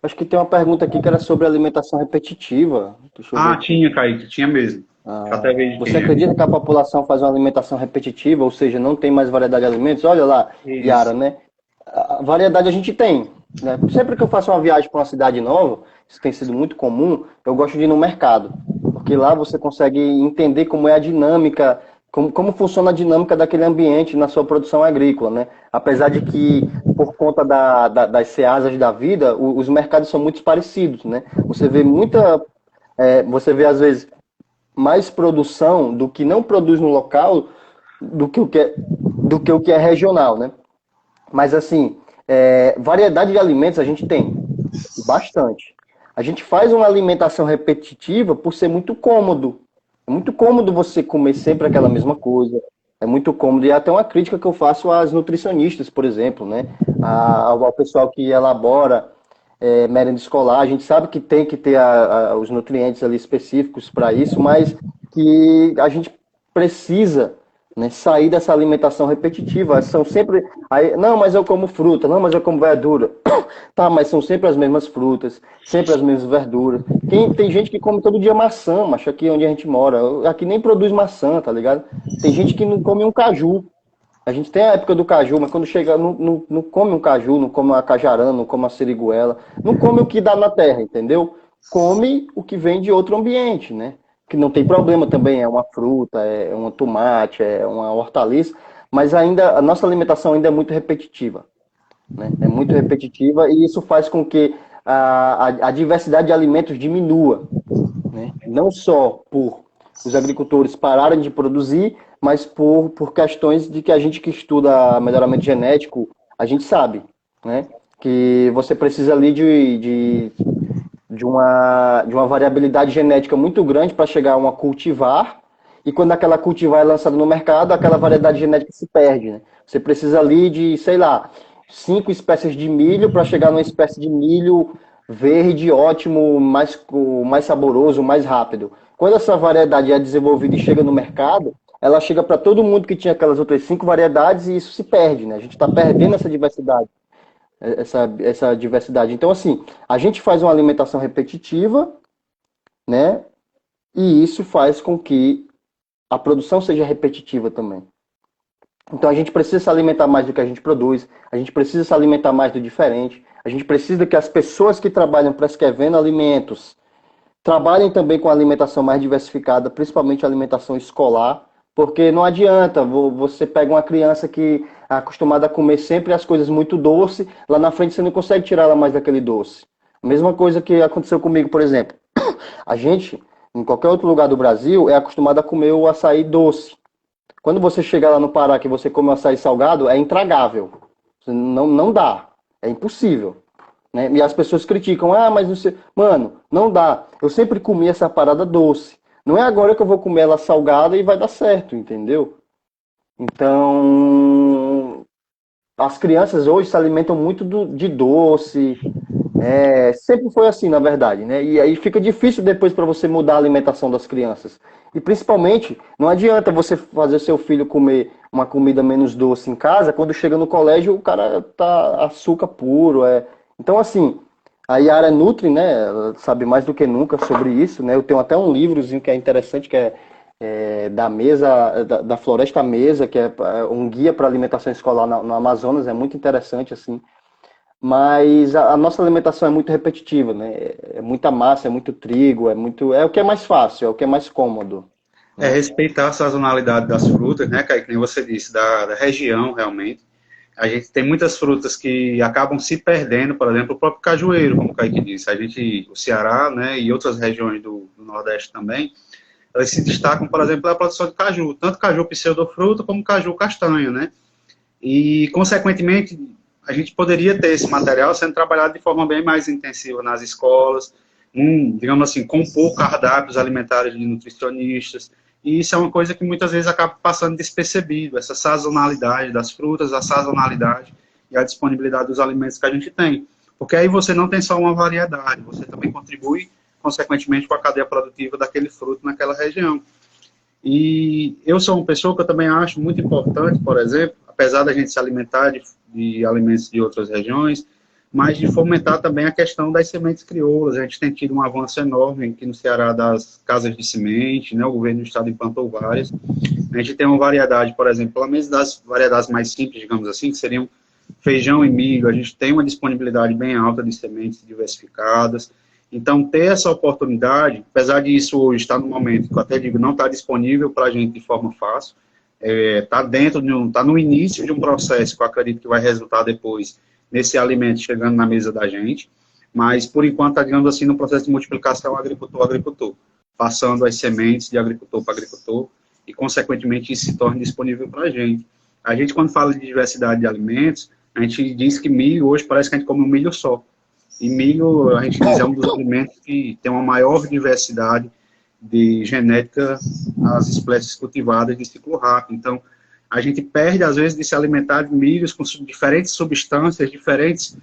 Acho que tem uma pergunta aqui que era sobre alimentação repetitiva. Deixa eu ver aqui. Tinha, Kaique, tinha mesmo. Até vejo Você acredita que a população faz uma alimentação repetitiva, ou seja, não tem mais variedade de alimentos? Olha lá, isso. Yara, né? A variedade a gente tem, né? Sempre que eu faço uma viagem para uma cidade nova, isso tem sido muito comum, eu gosto de ir no mercado, porque lá você consegue entender como é a dinâmica, como funciona a dinâmica daquele ambiente na sua produção agrícola, né? Apesar de que, por conta das ceasas da vida, os mercados são muito parecidos, né? Você vê às vezes mais produção do que não produz no local do que o que é regional, né? Mas assim, variedade de alimentos a gente tem bastante. A gente faz uma alimentação repetitiva por ser muito cômodo. É muito cômodo você comer sempre aquela mesma coisa. É muito cômodo. E é até uma crítica que eu faço às nutricionistas, por exemplo, né? Ao pessoal que elabora merenda escolar. A gente sabe que tem que ter os nutrientes ali específicos para isso, mas que a gente precisa, né, sair dessa alimentação repetitiva. São sempre. Aí, não, mas eu como fruta, não, mas eu como verdura. Tá, mas são sempre as mesmas frutas, sempre as mesmas verduras. Tem gente que come todo dia maçã, mas aqui onde a gente mora. Aqui nem produz maçã, tá ligado? Tem gente que não come um caju. A gente tem a época do caju, mas quando chega, não come um caju, não come uma cajarana, não come uma siriguela, não come o que dá na terra, entendeu? Come o que vem de outro ambiente, né? Que não tem problema também, é uma fruta, é um tomate, é uma hortaliça, mas ainda a nossa alimentação ainda é muito repetitiva, né? É muito repetitiva e isso faz com que a diversidade de alimentos diminua, né? Não só por os agricultores pararem de produzir, mas por questões de que a gente que estuda melhoramento genético, a gente sabe, né? Que você precisa ali de uma variabilidade genética muito grande para chegar a uma cultivar, e quando aquela cultivar é lançada no mercado, aquela variedade genética se perde, né? Você precisa ali de, sei lá, 5 espécies de milho para chegar numa espécie de milho verde, ótimo, mais saboroso, mais rápido. Quando essa variedade é desenvolvida e chega no mercado, ela chega para todo mundo que tinha aquelas outras 5 variedades e isso se perde, né? A gente está perdendo essa diversidade. Então, assim, a gente faz uma alimentação repetitiva, né? E isso faz com que a produção seja repetitiva também. Então, a gente precisa se alimentar mais do que a gente produz, a gente precisa se alimentar mais do diferente, a gente precisa que as pessoas que trabalham prescrevendo alimentos trabalhem também com a alimentação mais diversificada, principalmente a alimentação escolar, porque não adianta, você pega uma criança que é acostumada a comer sempre as coisas muito doces, lá na frente você não consegue tirar ela mais daquele doce. A mesma coisa que aconteceu comigo, por exemplo. A gente, em qualquer outro lugar do Brasil, é acostumado a comer o açaí doce. Quando você chega lá no Pará que você come o açaí salgado, é intragável. Não dá. É impossível. Né? E as pessoas criticam, mas não sei. Mano, não dá. Eu sempre comi essa parada doce. Não é agora que eu vou comer ela salgada e vai dar certo, entendeu? Então, as crianças hoje se alimentam muito de doce. Sempre foi assim, na verdade, né? E aí fica difícil depois para você mudar a alimentação das crianças. E principalmente, não adianta você fazer seu filho comer uma comida menos doce em casa, quando chega no colégio o cara tá açúcar puro. Então, assim, a Yara Nutri, né, ela sabe mais do que nunca sobre isso, né? Eu tenho até um livrozinho que é interessante, que da mesa, da Floresta Mesa, que é um guia para alimentação escolar no Amazonas, é muito interessante, assim. Mas a nossa alimentação é muito repetitiva, né? É muita massa, é muito trigo, é o que é mais fácil, é o que é mais cômodo. É respeitar a sazonalidade das frutas, né, Kaique, que nem você disse, da região, realmente. A gente tem muitas frutas que acabam se perdendo, por exemplo, o próprio cajueiro, como o Kaique disse. O Ceará, né, e outras regiões do Nordeste também, elas se destacam, por exemplo, pela produção de caju, tanto caju pseudofruta como caju castanho, né? E, consequentemente, a gente poderia ter esse material sendo trabalhado de forma bem mais intensiva nas escolas, digamos assim, compor cardápios alimentares de nutricionistas, e isso é uma coisa que muitas vezes acaba passando despercebido, essa sazonalidade das frutas, a sazonalidade e a disponibilidade dos alimentos que a gente tem. Porque aí você não tem só uma variedade, você também contribui, consequentemente, com a cadeia produtiva daquele fruto naquela região. E eu sou uma pessoa que eu também acho muito importante, por exemplo, apesar da gente se alimentar de alimentos de outras regiões, mas de fomentar também a questão das sementes crioulas. A gente tem tido um avanço enorme aqui no Ceará das casas de semente, né? O governo do estado implantou várias. A gente tem uma variedade, por exemplo, pelo menos das variedades mais simples, digamos assim, que seriam feijão e milho. A gente tem uma disponibilidade bem alta de sementes diversificadas. Então, ter essa oportunidade, apesar de isso hoje estar no momento que eu até digo não está disponível para a gente de forma fácil, está está no início de um processo que eu acredito que vai resultar depois nesse alimento chegando na mesa da gente, mas por enquanto está, digamos assim, no processo de multiplicação agricultor a agricultor, passando as sementes de agricultor para agricultor e, consequentemente, isso se torna disponível para a gente. A gente, quando fala de diversidade de alimentos, a gente diz que milho, hoje parece que a gente come um milho só. E milho, a gente diz, é um dos alimentos que tem uma maior diversidade de genética nas espécies cultivadas de ciclo rápido. Então, a gente perde, às vezes, de se alimentar de milhos com diferentes substâncias, diferentes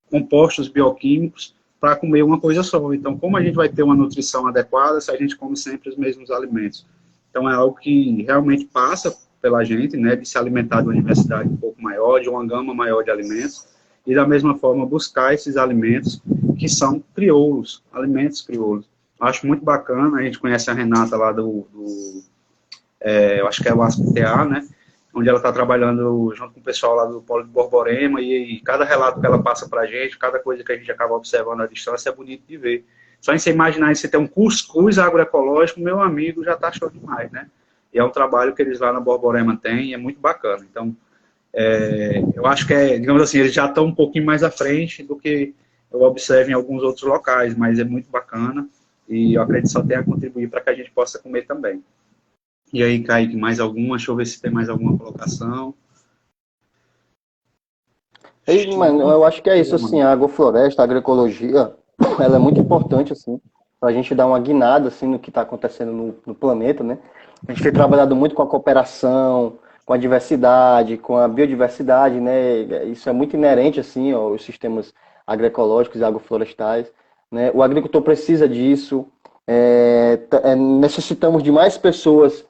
compostos bioquímicos, para comer uma coisa só. Então, como a gente vai ter uma nutrição adequada se a gente come sempre os mesmos alimentos? Então, é algo que realmente passa pela gente, né, de se alimentar de uma diversidade um pouco maior, de uma gama maior de alimentos, e da mesma forma buscar esses alimentos que são crioulos, alimentos crioulos. Acho muito bacana, a gente conhece a Renata lá eu acho que é o ASPTA, né, onde ela está trabalhando junto com o pessoal lá do Polo de Borborema, e cada relato que ela passa para a gente, cada coisa que a gente acaba observando à distância, é bonito de ver. Só em você imaginar em você ter um cuscuz agroecológico, meu amigo, já está show demais, né? E é um trabalho que eles lá na Borborema têm, e é muito bacana. Então, eu acho que, digamos assim, eles já estão um pouquinho mais à frente do que eu observo em alguns outros locais, mas é muito bacana, e eu acredito que só tem a contribuir para que a gente possa comer também. E aí, Kaique, mais alguma? Deixa eu ver se tem mais alguma colocação. E, mano, eu acho que é isso, assim, a agrofloresta, a agroecologia, ela é muito importante, assim, para a gente dar uma guinada, assim, no que está acontecendo no planeta, né? A gente tem trabalhado muito com a cooperação, com a diversidade, com a biodiversidade, né? Isso é muito inerente, assim, aos sistemas agroecológicos e agroflorestais, né? O agricultor precisa disso, necessitamos de mais pessoas.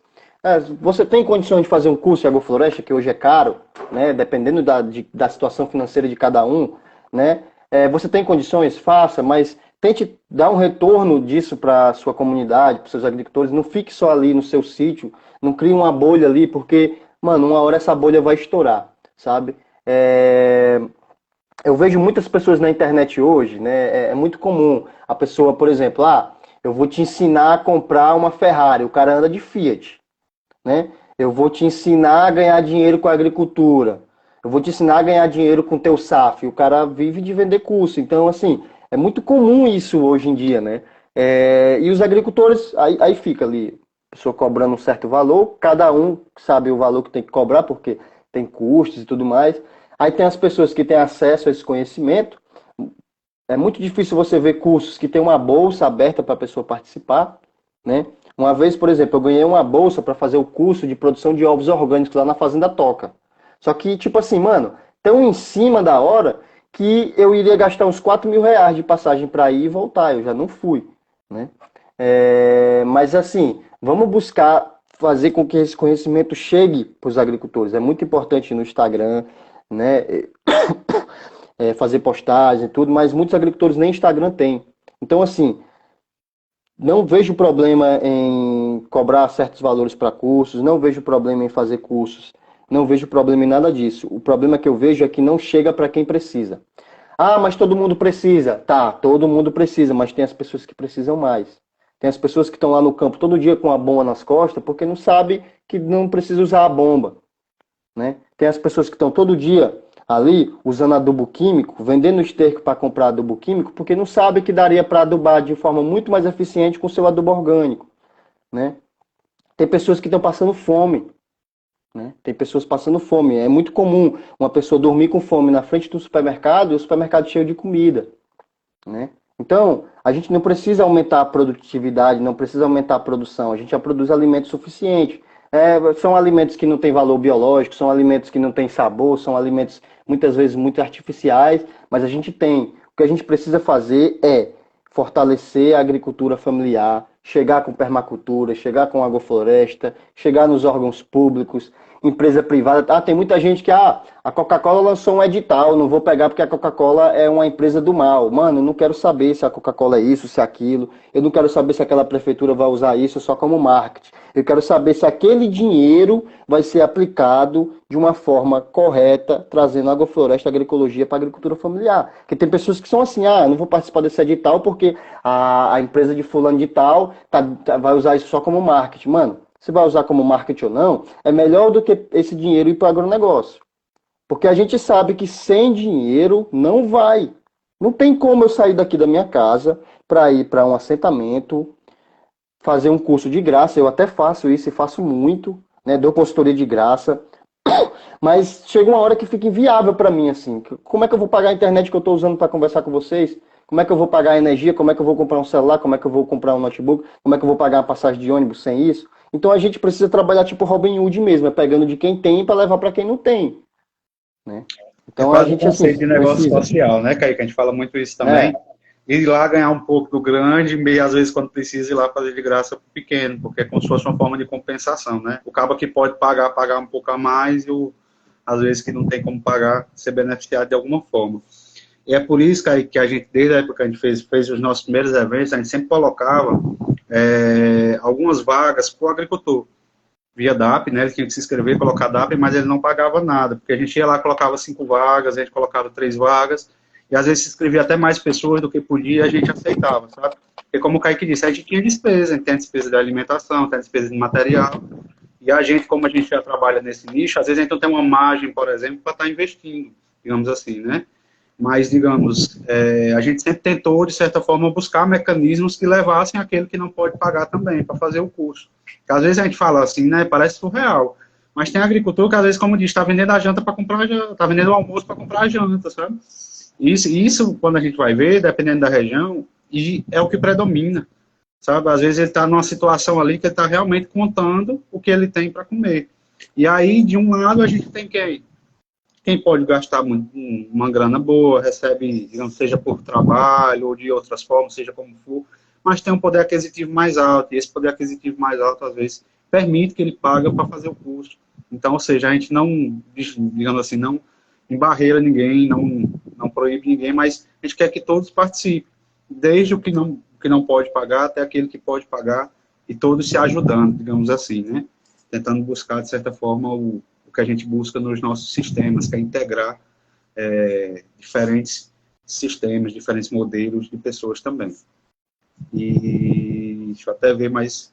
Você tem condições de fazer um curso de agrofloresta, que hoje é caro, né? Dependendo da situação financeira de cada um, né? Você tem condições, faça, mas tente dar um retorno disso para a sua comunidade, para os seus agricultores. Não fique só ali no seu sítio, não crie uma bolha ali, porque, mano, uma hora essa bolha vai estourar, sabe? Eu vejo muitas pessoas na internet hoje, né? É muito comum a pessoa, por exemplo, eu vou te ensinar a comprar uma Ferrari, o cara anda de Fiat, né? Eu vou te ensinar a ganhar dinheiro com a agricultura. Eu vou te ensinar a ganhar dinheiro com o teu SAF. O cara vive de vender curso. Então, assim, é muito comum isso hoje em dia, né? E os agricultores, aí fica ali, a pessoa cobrando um certo valor, cada um sabe o valor que tem que cobrar, porque tem custos e tudo mais. Aí tem as pessoas que têm acesso a esse conhecimento. É muito difícil você ver cursos que tem uma bolsa aberta para a pessoa participar, né? Uma vez, por exemplo, eu ganhei uma bolsa para fazer o curso de produção de ovos orgânicos lá na Fazenda Toca. Só que, tipo assim, mano, tão em cima da hora que eu iria gastar uns 4 mil reais de passagem para ir e voltar. Eu já não fui, né? Mas, assim, vamos buscar fazer com que esse conhecimento chegue para os agricultores. É muito importante no Instagram, né? Fazer postagem e tudo, mas muitos agricultores nem Instagram têm. Então, assim, não vejo problema em cobrar certos valores para cursos, não vejo problema em fazer cursos, não vejo problema em nada disso. O problema que eu vejo é que não chega para quem precisa. Mas todo mundo precisa. Tá, todo mundo precisa, mas tem as pessoas que precisam mais. Tem as pessoas que estão lá no campo todo dia com a bomba nas costas porque não sabe que não precisa usar a bomba, né? Tem as pessoas que estão todo dia ali usando adubo químico, vendendo esterco para comprar adubo químico, porque não sabe que daria para adubar de forma muito mais eficiente com o seu adubo orgânico, né? Tem pessoas que estão passando fome, né? Tem pessoas passando fome. É muito comum uma pessoa dormir com fome na frente do supermercado e o supermercado cheio de comida, né? Então, a gente não precisa aumentar a produtividade, não precisa aumentar a produção, a gente já produz alimento suficiente. São alimentos que não têm valor biológico, são alimentos que não têm sabor, são alimentos muitas vezes muito artificiais, mas a gente tem. O que a gente precisa fazer é fortalecer a agricultura familiar, chegar com permacultura, chegar com agrofloresta, chegar nos órgãos públicos, empresa privada. Tem muita gente que, a Coca-Cola lançou um edital, não vou pegar porque a Coca-Cola é uma empresa do mal. Mano, eu não quero saber se a Coca-Cola é isso, se é aquilo. Eu não quero saber se aquela prefeitura vai usar isso só como marketing. Eu quero saber se aquele dinheiro vai ser aplicado de uma forma correta, trazendo agrofloresta, agroecologia para a agricultura familiar. Porque tem pessoas que são assim, eu não vou participar desse edital porque a empresa de fulano de tal vai usar isso só como marketing. Mano, se vai usar como marketing ou não, é melhor do que esse dinheiro ir para o agronegócio. Porque a gente sabe que sem dinheiro não vai. Não tem como eu sair daqui da minha casa para ir para um assentamento, fazer um curso de graça. Eu até faço isso e faço muito, né? Dou consultoria de graça. Mas chega uma hora que fica inviável para mim, assim. Como é que eu vou pagar a internet que eu estou usando para conversar com vocês? Como é que eu vou pagar a energia? Como é que eu vou comprar um celular? Como é que eu vou comprar um notebook? Como é que eu vou pagar a passagem de ônibus sem isso? Então a gente precisa trabalhar tipo Robin Hood mesmo, é pegando de quem tem para levar para quem não tem, né? É Então a quase um gente assim conceito de negócio precisa, social, né, Kaique? A gente fala muito isso também. né? Ir lá ganhar um pouco do grande, e às vezes quando precisa ir lá fazer de graça pro pequeno, porque é como se fosse uma forma de compensação, né? O cabo que pode pagar, pagar um pouco a mais, e às vezes que não tem como pagar, ser beneficiado de alguma forma. E é por isso, Kaique, que a gente, desde a época que a gente fez os nossos primeiros eventos, a gente sempre colocava algumas vagas para o agricultor via DAP, né? Ele tinha que se inscrever, colocar DAP, mas ele não pagava nada, porque a gente ia lá, colocava 5 vagas, a gente colocava 3 vagas, e às vezes se inscrevia até mais pessoas do que podia, e a gente aceitava, sabe? Porque como o Kaique disse, a gente tinha despesa, a gente tem despesa de alimentação, tem despesa de material, e a gente, como a gente já trabalha nesse nicho, às vezes a gente não tem uma margem, por exemplo, para estar investindo, digamos assim, né? Mas, digamos, a gente sempre tentou, de certa forma, buscar mecanismos que levassem aquele que não pode pagar também, para fazer o curso. Porque, às vezes a gente fala assim, né, parece surreal, mas tem agricultor que, às vezes, como diz, está vendendo a janta para comprar a janta, está vendendo o almoço para comprar a janta, sabe? Isso, quando a gente vai ver, dependendo da região, e é o que predomina, sabe? Às vezes ele está numa situação ali que ele está realmente contando o que ele tem para comer. E aí, de um lado, a gente tem quem pode gastar uma grana boa, recebe, digamos, seja por trabalho ou de outras formas, seja como for, mas tem um poder aquisitivo mais alto, e esse poder aquisitivo mais alto, às vezes, permite que ele pague para fazer o curso. Então, ou seja, a gente não, digamos assim, não embarreira ninguém, não proíbe ninguém, mas a gente quer que todos participem, desde o que não pode pagar até aquele que pode pagar, e todos se ajudando, digamos assim, né? Tentando buscar, de certa forma, o que a gente busca nos nossos sistemas, que é integrar diferentes sistemas, diferentes modelos de pessoas também. E deixa eu até ver mais.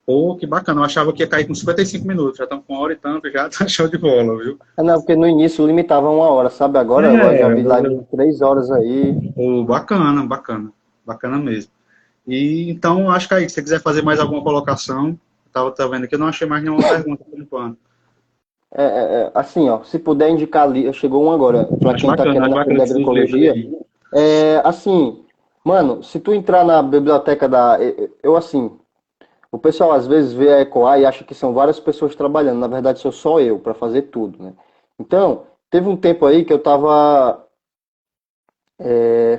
Pô, que bacana, eu achava que ia cair com 55 minutos, já estamos com 1 hora e tanto, já tá show de bola, viu? Não, porque no início limitava 1 hora, sabe? Agora eu já vi live de 3 horas aí. Pô, bacana, bacana, bacana mesmo. E então, acho que aí, se você quiser fazer mais alguma colocação, tá vendo aqui, eu não achei mais nenhuma pergunta por enquanto. Assim, ó, se puder indicar ali, chegou um agora, para quem está Acho querendo aprender bacana esses livros agroecologia, aí. assim, mano, se tu entrar na biblioteca eu assim, o pessoal às vezes vê a Ecoar e acha que são várias pessoas trabalhando, na verdade sou só eu para fazer tudo, né? Então, teve um tempo aí que eu tava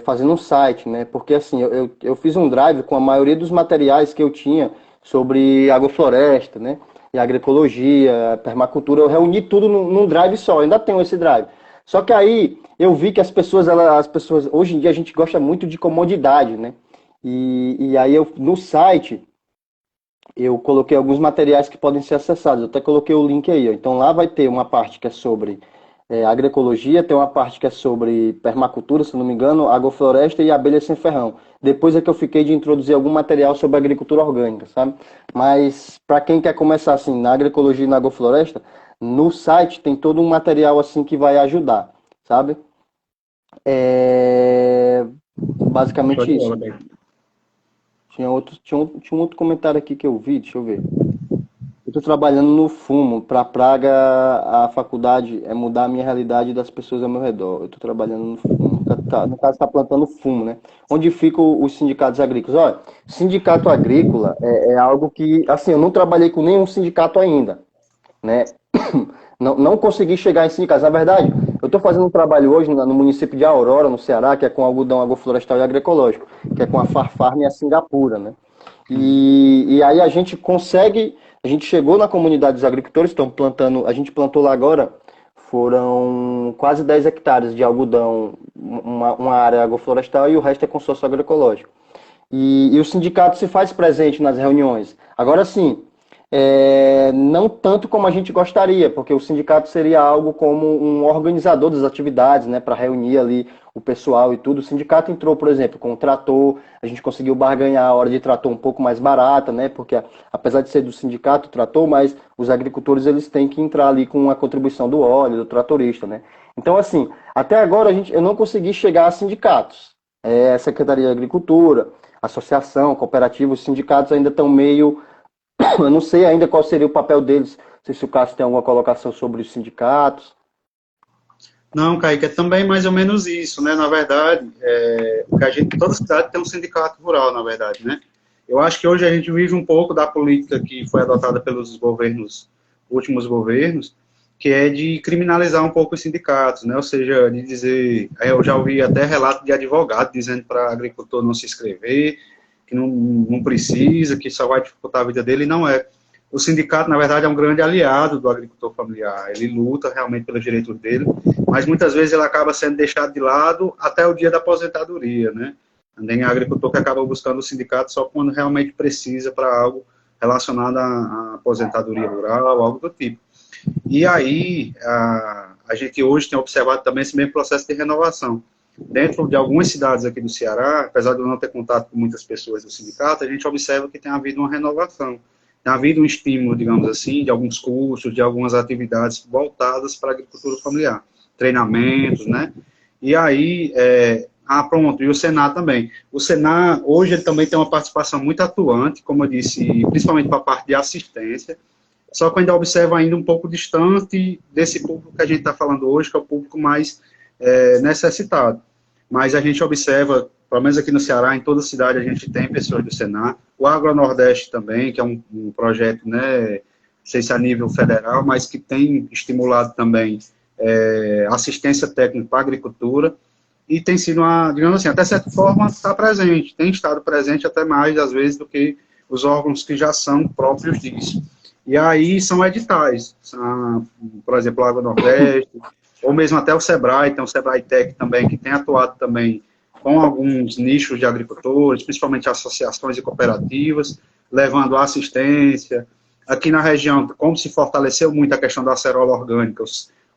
fazendo um site, né? Porque assim, eu fiz um drive com a maioria dos materiais que eu tinha sobre agrofloresta, né? E agroecologia, permacultura, eu reuni tudo num drive só, eu ainda tenho esse drive. Só que aí eu vi que as pessoas, hoje em dia a gente gosta muito de comodidade, né? E aí no site eu coloquei alguns materiais que podem ser acessados, eu até coloquei o link aí, ó. Então lá vai ter uma parte que é sobre agroecologia, tem uma parte que é sobre permacultura, se não me engano, agrofloresta e abelha sem ferrão. Depois é que eu fiquei de introduzir algum material sobre agricultura orgânica, sabe? Mas para quem quer começar assim na agroecologia e na agrofloresta, no site tem todo um material assim que vai ajudar, sabe? É Show basicamente de isso. bola, Beto. Tinha um outro comentário aqui que eu vi, deixa eu ver. Eu estou trabalhando no fumo. Para Praga, a faculdade é mudar a minha realidade das pessoas ao meu redor. Eu estou trabalhando no fumo. No caso, está plantando fumo, né? Onde ficam os sindicatos agrícolas? Olha, sindicato agrícola é algo que, assim, eu não trabalhei com nenhum sindicato ainda, né? Não consegui chegar em sindicatos. Na verdade, eu estou fazendo um trabalho hoje no município de Aurora, no Ceará, que é com algodão agroflorestal e agroecológico, que é com a Farfarm e a Singapura, né? E aí a gente chegou na comunidade dos agricultores, estão plantando, a gente plantou lá agora, foram quase 10 hectares de algodão, uma área agroflorestal e o resto é consórcio agroecológico. E o sindicato se faz presente nas reuniões. Agora sim, não tanto como a gente gostaria, porque o sindicato seria algo como um organizador das atividades, né, para reunir ali o pessoal e tudo. O sindicato entrou, por exemplo, com o trator, a gente conseguiu barganhar a hora de trator um pouco mais barata, né, porque apesar de ser do sindicato o trator, mas os agricultores eles têm que entrar ali com a contribuição do óleo, do tratorista, né. Então, assim, até agora eu não consegui chegar a sindicatos. Secretaria de Agricultura, associação, cooperativa, os sindicatos ainda estão meio. Eu não sei ainda qual seria o papel deles. Não sei se o Cássio tem alguma colocação sobre os sindicatos. Não, Kaique, é também mais ou menos isso, né? Na verdade, toda cidade tem um sindicato rural, na verdade, né? Eu acho que hoje a gente vive um pouco da política que foi adotada pelos governos, últimos governos, que é de criminalizar um pouco os sindicatos, né? Ou seja, de dizer, eu já ouvi até relato de advogado dizendo para agricultor não se inscrever, que não precisa, que só vai dificultar a vida dele, e não é. O sindicato, na verdade, é um grande aliado do agricultor familiar, ele luta realmente pelos direitos dele, mas muitas vezes ele acaba sendo deixado de lado até o dia da aposentadoria, né? Tem agricultor que acaba buscando o sindicato só quando realmente precisa para algo relacionado à aposentadoria rural, algo do tipo. E aí, a gente hoje tem observado também esse mesmo processo de renovação. Dentro de algumas cidades aqui do Ceará, apesar de eu não ter contato com muitas pessoas do sindicato, a gente observa que tem havido uma renovação. Tem havido um estímulo, digamos assim, de alguns cursos, de algumas atividades voltadas para a agricultura familiar. Treinamentos, né? E aí, pronto, e o Senar também. O Senar, hoje, ele também tem uma participação muito atuante, como eu disse, principalmente para a parte de assistência, só que eu ainda observo ainda um pouco distante desse público que a gente está falando hoje, que é o público mais necessitado. Mas a gente observa, pelo menos aqui no Ceará, em toda cidade a gente tem pessoas do Senar, o Agro Nordeste também, que é um projeto, né, não sei se a nível federal, mas que tem estimulado também assistência técnica para a agricultura, e tem sido, digamos assim, até certa forma está presente, tem estado presente até mais, às vezes, do que os órgãos que já são próprios disso. E aí são editais, por exemplo, o Agro Nordeste, ou mesmo até o Sebrae, tem o Sebrae Tech também, que tem atuado também com alguns nichos de agricultores, principalmente associações e cooperativas, levando assistência. Aqui na região, como se fortaleceu muito a questão da acerola orgânica,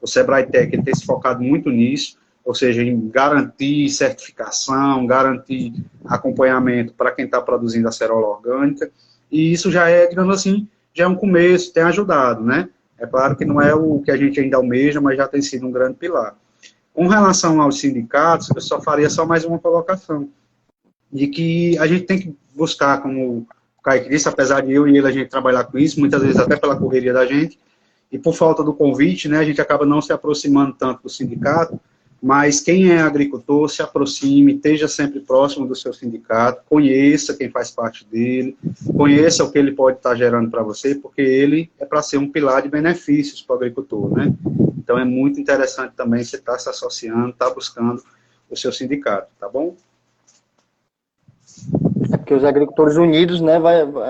o Sebrae Tech tem se focado muito nisso, ou seja, em garantir certificação, garantir acompanhamento para quem está produzindo acerola orgânica, e isso já é, digamos assim, já é um começo, tem ajudado, né? É claro que não é o que a gente ainda almeja, mas já tem sido um grande pilar. Com relação aos sindicatos, eu só faria só mais uma colocação, de que a gente tem que buscar, como o Kaique disse, apesar de eu e ele a gente trabalhar com isso, muitas vezes até pela correria da gente, e por falta do convite, né, a gente acaba não se aproximando tanto do sindicato, mas quem é agricultor, se aproxime, esteja sempre próximo do seu sindicato, conheça quem faz parte dele, conheça o que ele pode estar gerando para você, porque ele é para ser um pilar de benefícios para o agricultor, né? Então é muito interessante também você estar se associando, estar buscando o seu sindicato, tá bom? É porque os agricultores unidos, né,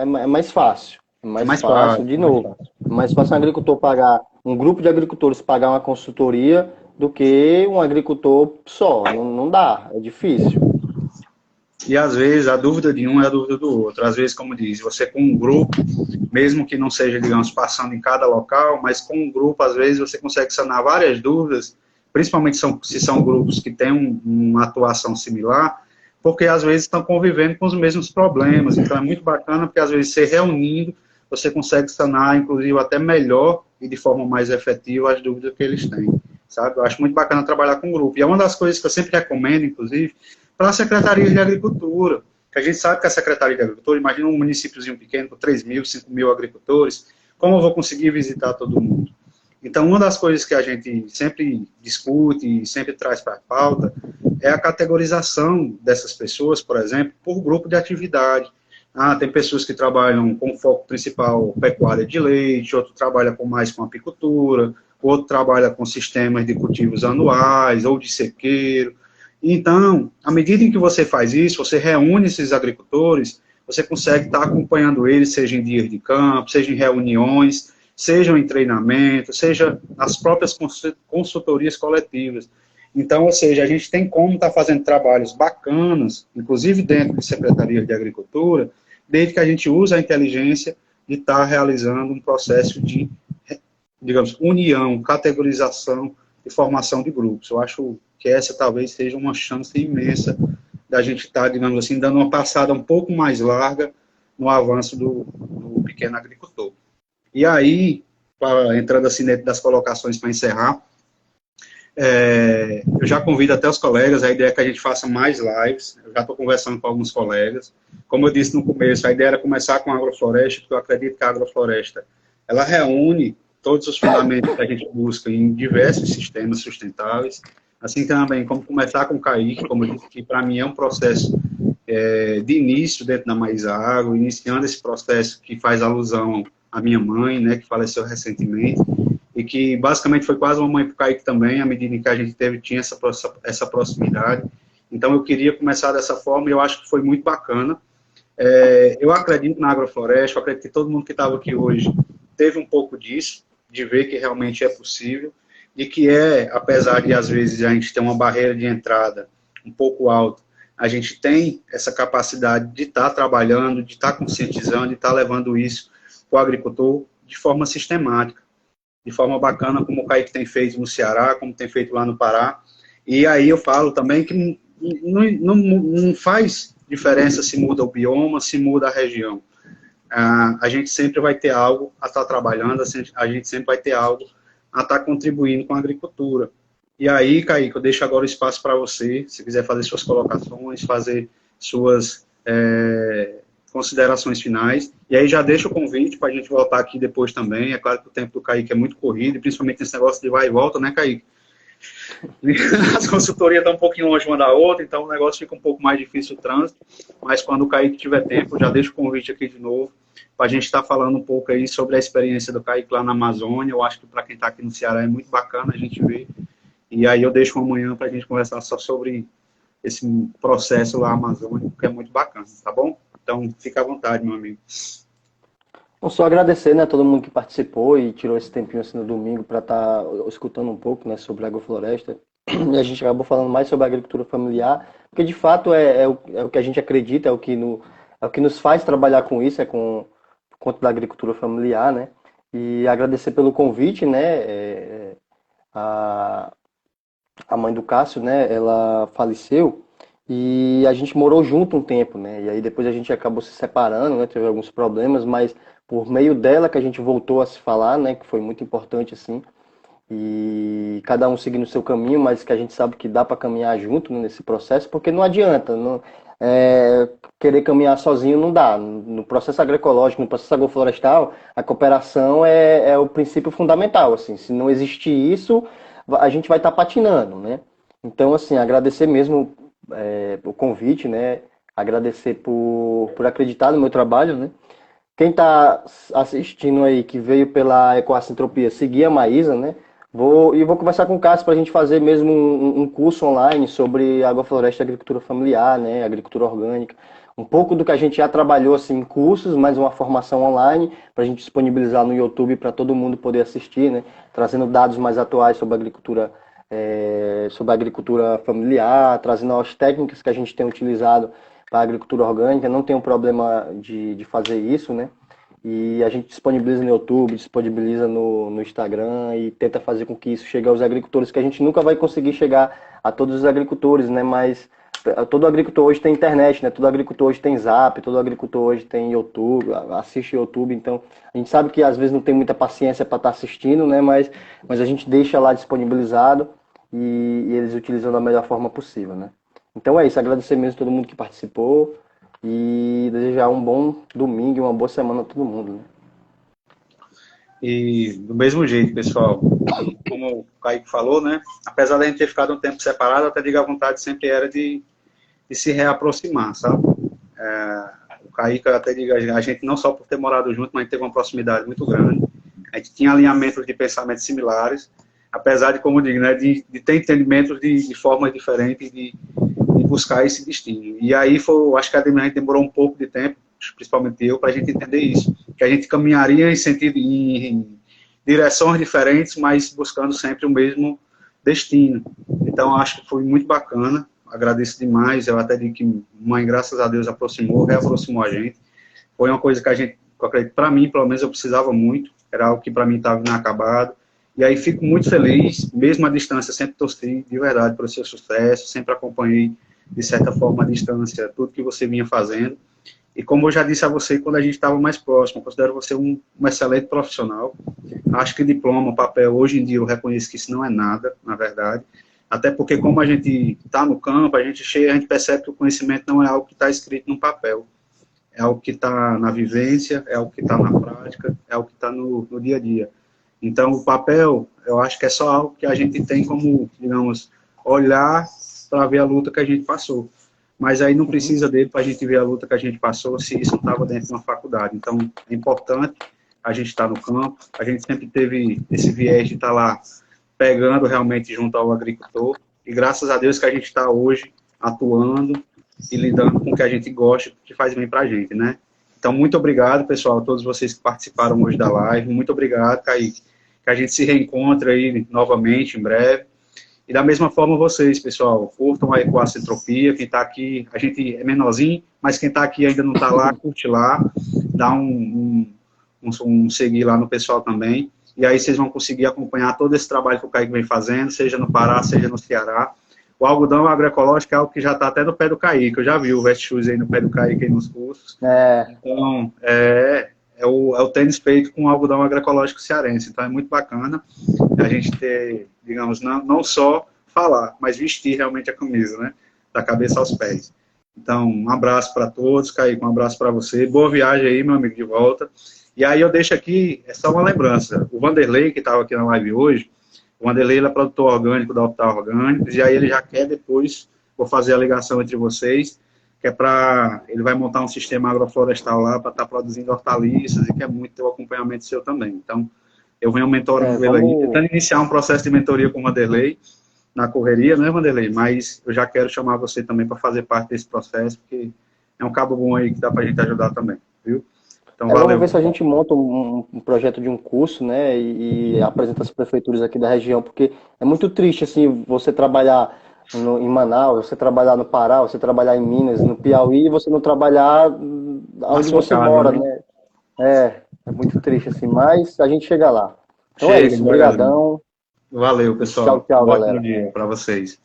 é mais fácil. É mais fácil, de novo. É mais fácil um agricultor pagar, um grupo de agricultores pagar uma consultoria do que um agricultor só. Não dá, é difícil. E às vezes a dúvida de um é a dúvida do outro. Às vezes, como diz, você com um grupo, mesmo que não seja, digamos, passando em cada local, mas com um grupo, às vezes, você consegue sanar várias dúvidas, principalmente se são grupos que têm uma atuação similar, porque às vezes estão convivendo com os mesmos problemas. Então é muito bacana, porque às vezes se reunindo, você consegue sanar, inclusive, até melhor e de forma mais efetiva as dúvidas que eles têm. Sabe? Eu acho muito bacana trabalhar com grupo. E é uma das coisas que eu sempre recomendo, inclusive, para a Secretaria de Agricultura, que a gente sabe que a Secretaria de Agricultura, imagina um municípiozinho pequeno com 3 mil, 5 mil agricultores, como eu vou conseguir visitar todo mundo? Então, uma das coisas que a gente sempre discute e sempre traz para a pauta é a categorização dessas pessoas, por exemplo, por grupo de atividade. Tem pessoas que trabalham com foco principal pecuária de leite, outro trabalha mais com apicultura, outro trabalha com sistemas de cultivos anuais ou de sequeiro. Então, à medida em que você faz isso, você reúne esses agricultores, você consegue estar acompanhando eles, seja em dias de campo, seja em reuniões, seja em treinamento, seja nas próprias consultorias coletivas. Então, ou seja, a gente tem como estar fazendo trabalhos bacanas, inclusive dentro de secretarias de agricultura, desde que a gente use a inteligência de estar realizando um processo de, digamos, união, categorização e formação de grupos. Eu acho que essa talvez seja uma chance imensa da gente estar, digamos assim, dando uma passada um pouco mais larga no avanço do pequeno agricultor. E aí, entrando assim dentro das colocações para encerrar, eu já convido até os colegas, a ideia é que a gente faça mais lives, eu já estou conversando com alguns colegas. Como eu disse no começo, a ideia era começar com a agrofloresta, porque eu acredito que a agrofloresta, ela reúne todos os fundamentos que a gente busca em diversos sistemas sustentáveis, assim também como começar com o Kaique, como eu disse, que para mim é um processo de início dentro da Maísa Agro, iniciando esse processo que faz alusão à minha mãe, né, que faleceu recentemente, e que basicamente foi quase uma mãe para o Kaique também, à medida em que a gente tinha essa proximidade. Então eu queria começar dessa forma e eu acho que foi muito bacana. Eu acredito na agrofloresta, eu acredito que todo mundo que estava aqui hoje teve um pouco disso, de ver que realmente é possível, e que apesar de às vezes a gente ter uma barreira de entrada um pouco alta, a gente tem essa capacidade de estar trabalhando, de estar conscientizando, de estar levando isso para o agricultor de forma sistemática, de forma bacana, como o Kaique tem feito no Ceará, como tem feito lá no Pará. E aí eu falo também que não faz diferença se muda o bioma, se muda a região. A gente sempre vai ter algo a estar trabalhando, a gente sempre vai ter algo a estar contribuindo com a agricultura. E aí, Kaique, eu deixo agora o espaço para você, se quiser fazer suas colocações, fazer suas considerações finais. E aí já deixo o convite para a gente voltar aqui depois também. É claro que o tempo do Kaique é muito corrido, e principalmente nesse negócio de vai e volta, né, Kaique? As consultorias estão um pouquinho longe uma da outra, então o negócio fica um pouco mais difícil o trânsito, mas quando o Kaique tiver tempo, já deixo o convite aqui de novo, para a gente estar falando um pouco aí sobre a experiência do Kaique lá na Amazônia. Eu acho que para quem está aqui no Ceará é muito bacana a gente ver, e aí eu deixo amanhã para a gente conversar só sobre esse processo lá amazônico, que é muito bacana, tá bom? Então, fica à vontade, meu amigo. Não só agradecer, né, a todo mundo que participou e tirou esse tempinho assim no domingo para estar escutando um pouco, né, sobre a agrofloresta. E a gente acabou falando mais sobre a agricultura familiar, porque de fato é o que a gente acredita, é o que nos faz trabalhar com isso, por conta da agricultura familiar, né? E agradecer pelo convite, né? A mãe do Cássio, né, ela faleceu e a gente morou junto um tempo, né? E aí depois a gente acabou se separando, né? Teve alguns problemas, mas por meio dela que a gente voltou a se falar, né? Que foi muito importante, assim. E cada um seguindo o seu caminho, mas que a gente sabe que dá para caminhar junto, né, nesse processo, porque não adianta, querer caminhar sozinho não dá. No processo agroecológico, no processo agroflorestal, a cooperação é o princípio fundamental, assim. Se não existir isso, a gente vai estar patinando, né? Então, assim, agradecer mesmo o convite, né? Agradecer por acreditar no meu trabalho, né? Quem está assistindo aí, que veio pela Ecoacentropia, seguir a Maísa, né? Vou conversar com o Cássio para a gente fazer mesmo um curso online sobre agrofloresta e agricultura familiar, né? Agricultura orgânica. Um pouco do que a gente já trabalhou assim, em cursos, mas uma formação online para a gente disponibilizar no YouTube para todo mundo poder assistir, né? Trazendo dados mais atuais sobre a agricultura familiar, trazendo as técnicas que a gente tem utilizado para a agricultura orgânica. Não tem um problema de fazer isso, né? E a gente disponibiliza no YouTube, disponibiliza no Instagram e tenta fazer com que isso chegue aos agricultores, que a gente nunca vai conseguir chegar a todos os agricultores, né? Mas todo agricultor hoje tem internet, né? Todo agricultor hoje tem Zap, todo agricultor hoje tem YouTube, assiste YouTube. Então, a gente sabe que às vezes não tem muita paciência para estar assistindo, né? Mas a gente deixa lá disponibilizado e eles utilizam da melhor forma possível, né? Então é isso, agradecer mesmo a todo mundo que participou e desejar um bom domingo e uma boa semana a todo mundo, né? E do mesmo jeito, pessoal, como o Kaique falou, né? Apesar de a gente ter ficado um tempo separado, até digo, a vontade sempre era de se reaproximar, sabe? O Kaique, até digo, a gente não só por ter morado junto, mas teve uma proximidade muito grande. A gente tinha alinhamentos de pensamentos similares, apesar de, como eu digo, né, de ter entendimentos de formas diferentes de buscar esse destino. E aí, acho que a gente demorou um pouco de tempo, principalmente eu, para a gente entender isso, que a gente caminharia em direções diferentes, mas buscando sempre o mesmo destino. Então, acho que foi muito bacana, agradeço demais, eu até digo que mãe, graças a Deus, reaproximou a gente. Foi uma coisa que a gente, eu acredito, para mim, pelo menos, eu precisava muito, era algo que para mim estava inacabado. E aí fico muito feliz, mesmo à distância, sempre torci de verdade pelo seu sucesso, sempre acompanhei, de certa forma, à distância, tudo que você vinha fazendo. E como eu já disse a você, quando a gente estava mais próximo, eu considero você um excelente profissional. Acho que diploma, papel, hoje em dia eu reconheço que isso não é nada, na verdade. Até porque como a gente está no campo, a gente percebe que o conhecimento não é algo que está escrito no papel. É algo que está na vivência, é algo que está na prática, é algo que está no dia a dia. Então, o papel, eu acho que é só algo que a gente tem como, digamos, olhar para ver a luta que a gente passou. mas aí não precisa dele para a gente ver a luta que a gente passou se isso não estava dentro de uma faculdade. Então, é importante a gente estar no campo, a gente sempre teve esse viés de estar lá pegando realmente junto ao agricultor, e graças a Deus que a gente está hoje atuando e lidando com o que a gente gosta, que faz bem para a gente, né? Então, muito obrigado, pessoal, a todos vocês que participaram hoje da live, muito obrigado, Kaique, que a gente se reencontra aí novamente em breve. E da mesma forma vocês, pessoal, curtam a Ecoacentropia, quem está aqui, a gente é menorzinho, mas quem está aqui ainda não está lá, curte lá, dá um seguir lá no pessoal também, e aí vocês vão conseguir acompanhar todo esse trabalho que o Kaique vem fazendo, seja no Pará, seja no Ceará. O algodão agroecológico é algo que já está até no pé do Kaique, eu já vi o Vest Shoes aí no pé do Kaique aí nos cursos. Então, é o tênis feito com algodão agroecológico cearense, então é muito bacana a gente ter, digamos, não só falar, mas vestir realmente a camisa, né, da cabeça aos pés. Então, um abraço para todos, Kaique, um abraço para você, boa viagem aí, meu amigo, de volta. E aí eu deixo aqui, é só uma lembrança, o Vanderlei, que estava aqui na live hoje, o Vanderlei ele é produtor orgânico da Optal Orgânicos, e aí ele já quer depois, vou fazer a ligação entre vocês, que é para, ele vai montar um sistema agroflorestal lá para estar produzindo hortaliças, e que é muito ter o acompanhamento seu também. Então, eu venho mentorando ele aí, tentando iniciar um processo de mentoria com o Vanderlei, na correria, né, Vanderlei? Mas eu já quero chamar você também para fazer parte desse processo, porque é um cabo bom aí que dá para a gente ajudar também, viu? Então, valeu. Vamos ver se a gente monta um projeto de um curso, né, e apresenta as prefeituras aqui da região, porque é muito triste, assim, você trabalhar em Manaus, você trabalhar no Pará, você trabalhar em Minas, no Piauí, e você não trabalhar onde você mora, né? É muito triste, assim, mas a gente chega lá. Então é isso, obrigadão. Valeu, pessoal. Tchau, Ótimo galera. dia para vocês.